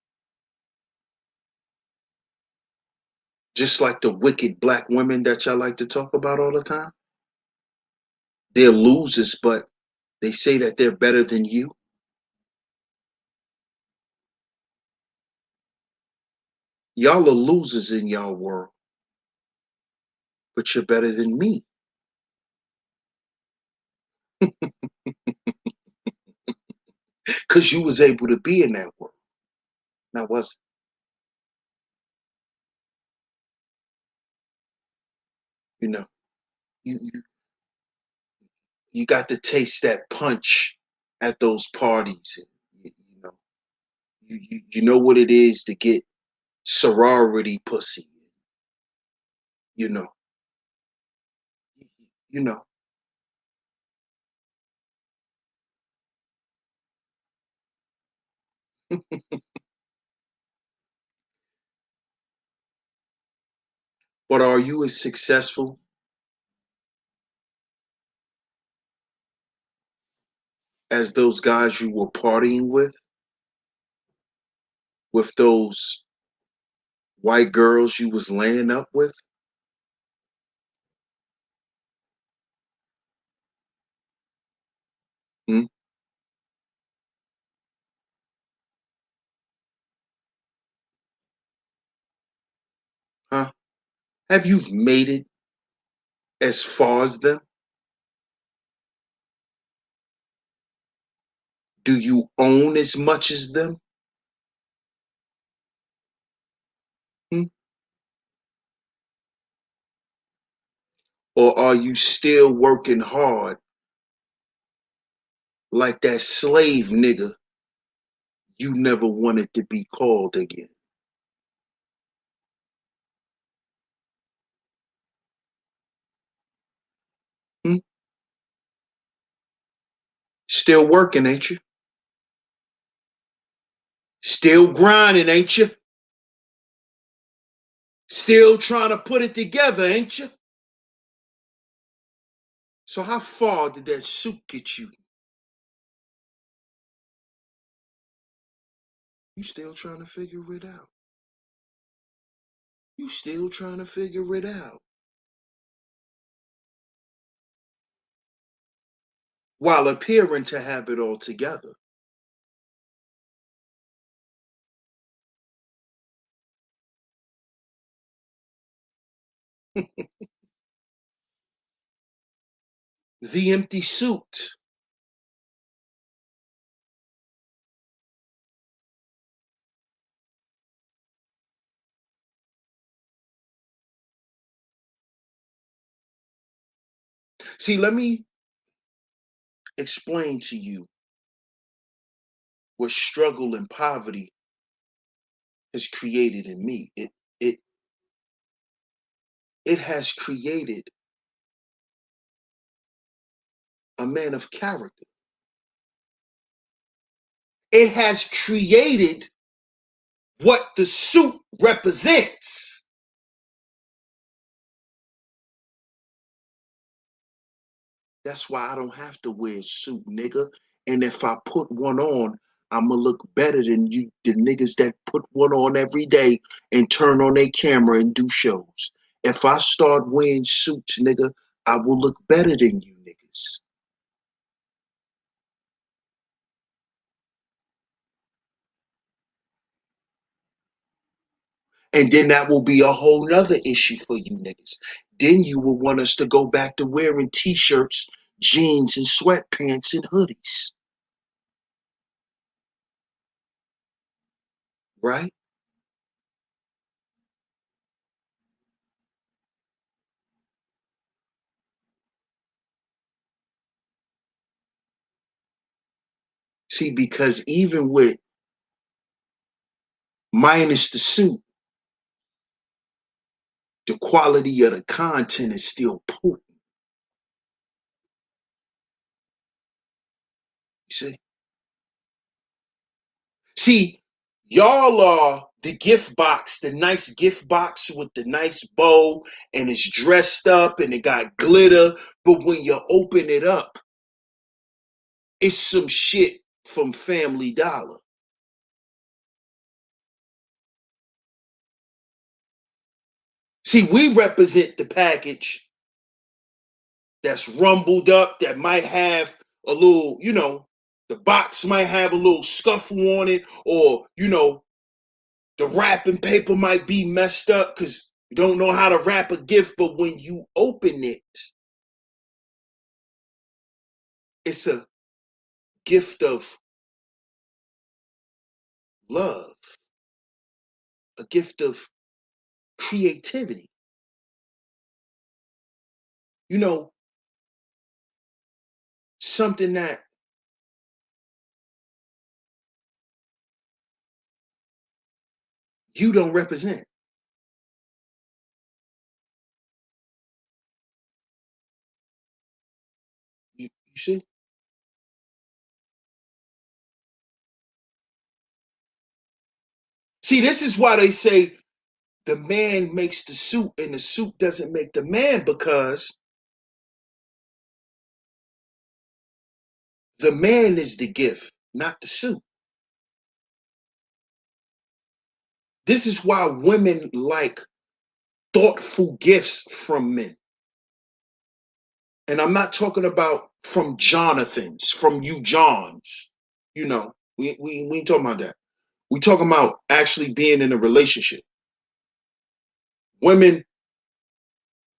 just like the wicked black women that y'all like to talk about all the time. They're losers, but they say that they're better than you. Y'all are losers in y'all world, but you're better than me. Because you was able to be in that world. Now, was you know, you, you you got to taste that punch at those parties. And, you know, you know what it is to get sorority pussy. You know, you know. But are you as successful as those guys you were partying with those white girls you was laying up with? Hmm? Huh? Have you made it as far as them? Do you own as much as them? Hmm? Or are you still working hard like that slave nigga you never wanted to be called again? Hmm? Still working, ain't you? Still grinding, ain't you? Still trying to put it together, ain't you? So how far did that suit get you? You still trying to figure it out. You still trying to figure it out. While appearing to have it all together. The empty suit. See, let me explain to you what struggle and poverty has created in me. It it has created a man of character. It has created what the suit represents. That's why I don't have to wear a suit, nigga. And if I put one on, I'ma look better than you, the niggas that put one on every day and turn on their camera and do shows. If I start wearing suits, nigga, I will look better than you niggas. And then that will be a whole nother issue for you niggas. Then you will want us to go back to wearing t-shirts jeans and sweatpants and hoodies. Right? See, because even with minus the suit, the quality of the content is still potent. You see? See, y'all are the gift box, the nice gift box with the nice bow and it's dressed up and it got glitter. But when you open it up, it's some shit from Family Dollar. See, we represent the package that's rumbled up, that might have a little, the box might have a little scuffle on it, or, the wrapping paper might be messed up because you don't know how to wrap a gift. But when you open it, it's a gift of love, a gift of creativity. You know, something that you don't represent. You see? See, this is why they say the man makes the suit and the suit doesn't make the man, because the man is the gift, not the suit. This is why women like thoughtful gifts from men. And I'm not talking about from Jonathans, from you Johns. We ain't talking about that. We talking about actually being in a relationship. Women,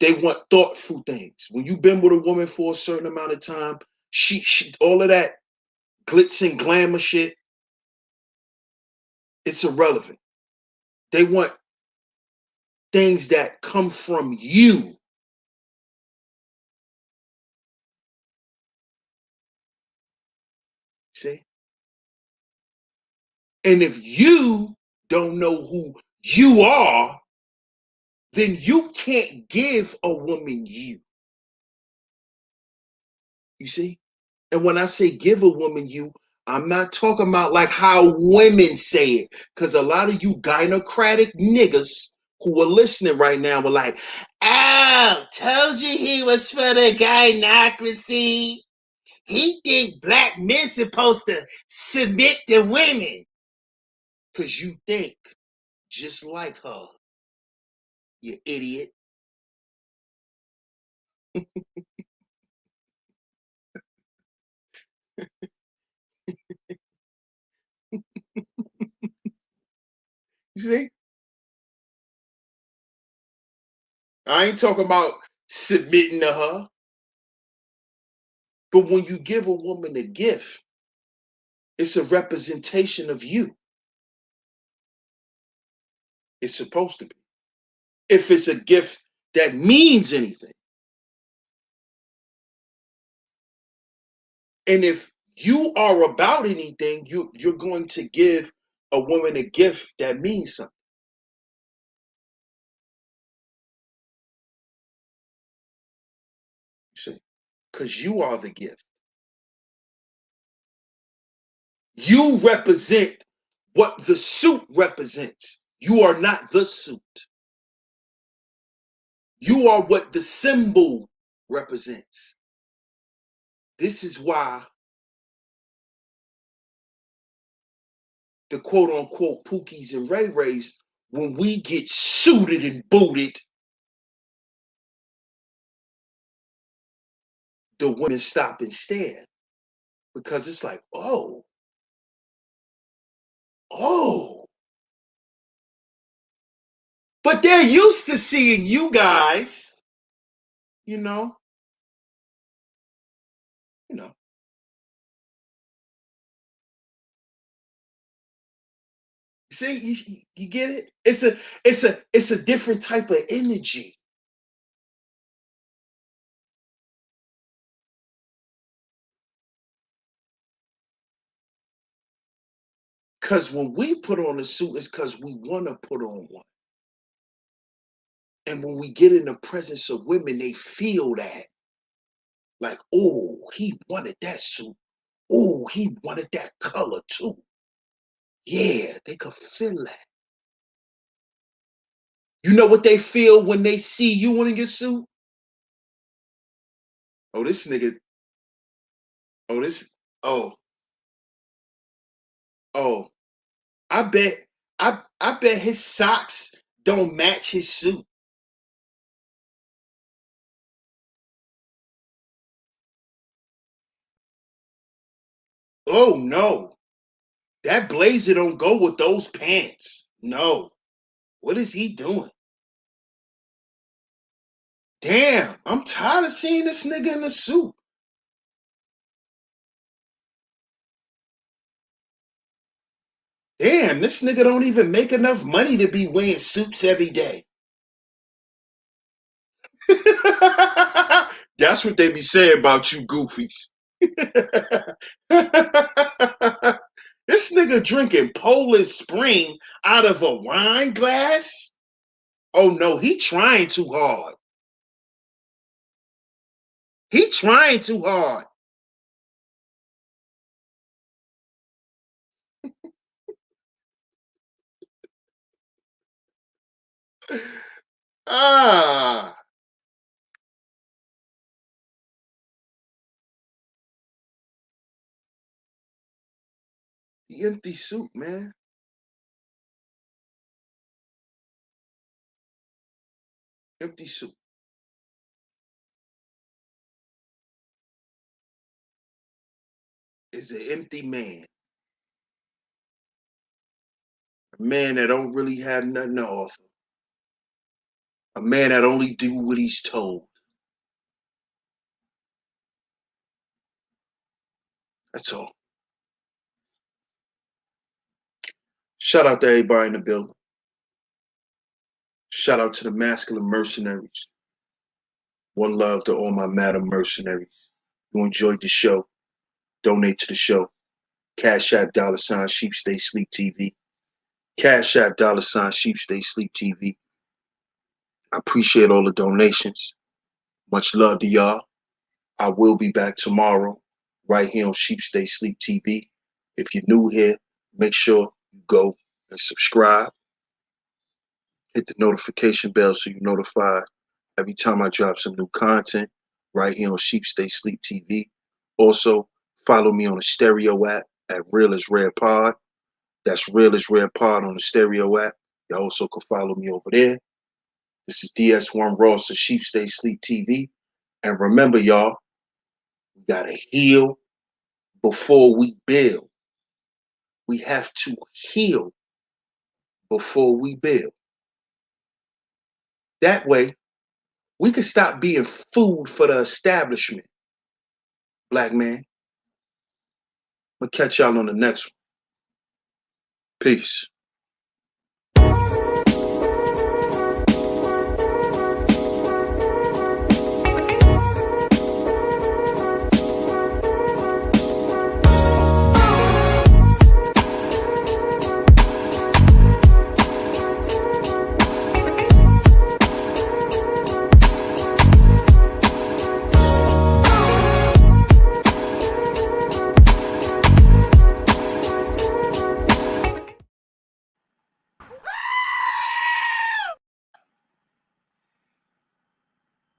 they want thoughtful things. When you've been with a woman for a certain amount of time, she all of that glitz and glamour shit, it's irrelevant. They want things that come from you. See? And if you don't know who you are, then you can't give a woman you. You see? And when I say give a woman you, I'm not talking about like how women say it. Because a lot of you gynocratic niggas who are listening right now were like, oh, told you he was for the gynocracy. He think black men supposed to submit to women. Because you think just like her, you idiot. You see? I ain't talking about submitting to her. But when you give a woman a gift, it's a representation of you. It's supposed to be. If it's a gift that means anything. And if you are about anything, you're going to give a woman a gift that means something. You see? Because you are the gift. You represent what the suit represents. You are not the suit. You are what the symbol represents. This is why the quote unquote Pookies and Ray Rays, when we get suited and booted, the women stop and stare. Because it's like, oh. But they're used to seeing you guys, you know, you know. See, you get it? It's a different type of energy. Cause when we put on a suit, it's cause we want to put on one. And when we get in the presence of women, they feel that. Like, oh, he wanted that suit. Oh, he wanted that color too. Yeah, they could feel that. You know what they feel when they see you in your suit? Oh, this nigga. Oh, this. Oh, oh. I bet. I bet his socks don't match his suit. Oh no, that blazer don't go with those pants. No. What is he doing? Damn, I'm tired of seeing this nigga in a suit. Damn, this nigga don't even make enough money to be wearing suits every day. That's what they be saying about you goofies. This nigga drinking Poland Spring out of a wine glass? Oh no, he trying too hard. He trying too hard. Ah, the empty suit, man. Empty suit. Is an empty man. A man that don't really have nothing to offer. A man that only do what he's told. That's all. Shout out to everybody in the building. Shout out to the masculine mercenaries. One love to all my madam mercenaries. You enjoyed the show, donate to the show. Cash App $ Sheep Stay Sleep TV. Cash App $ Sheep Stay Sleep TV. I appreciate all the donations. Much love to y'all. I will be back tomorrow right here on Sheep Stay Sleep TV. If you're new here, make sure you go and subscribe. Hit the notification bell so you're notified every time I drop some new content right here on Sheep Stay Sleep TV. Also, follow me on the stereo app at Real is Rare Pod. That's Real is Rare Pod on the stereo app. You also can follow me over there. This is DS1 Ross of Sheep Stay Sleep TV. And remember, y'all, we got to heal before we build. We have to heal before we build. That way, we can stop being food for the establishment. Black man, I'm going to catch y'all on the next one. Peace.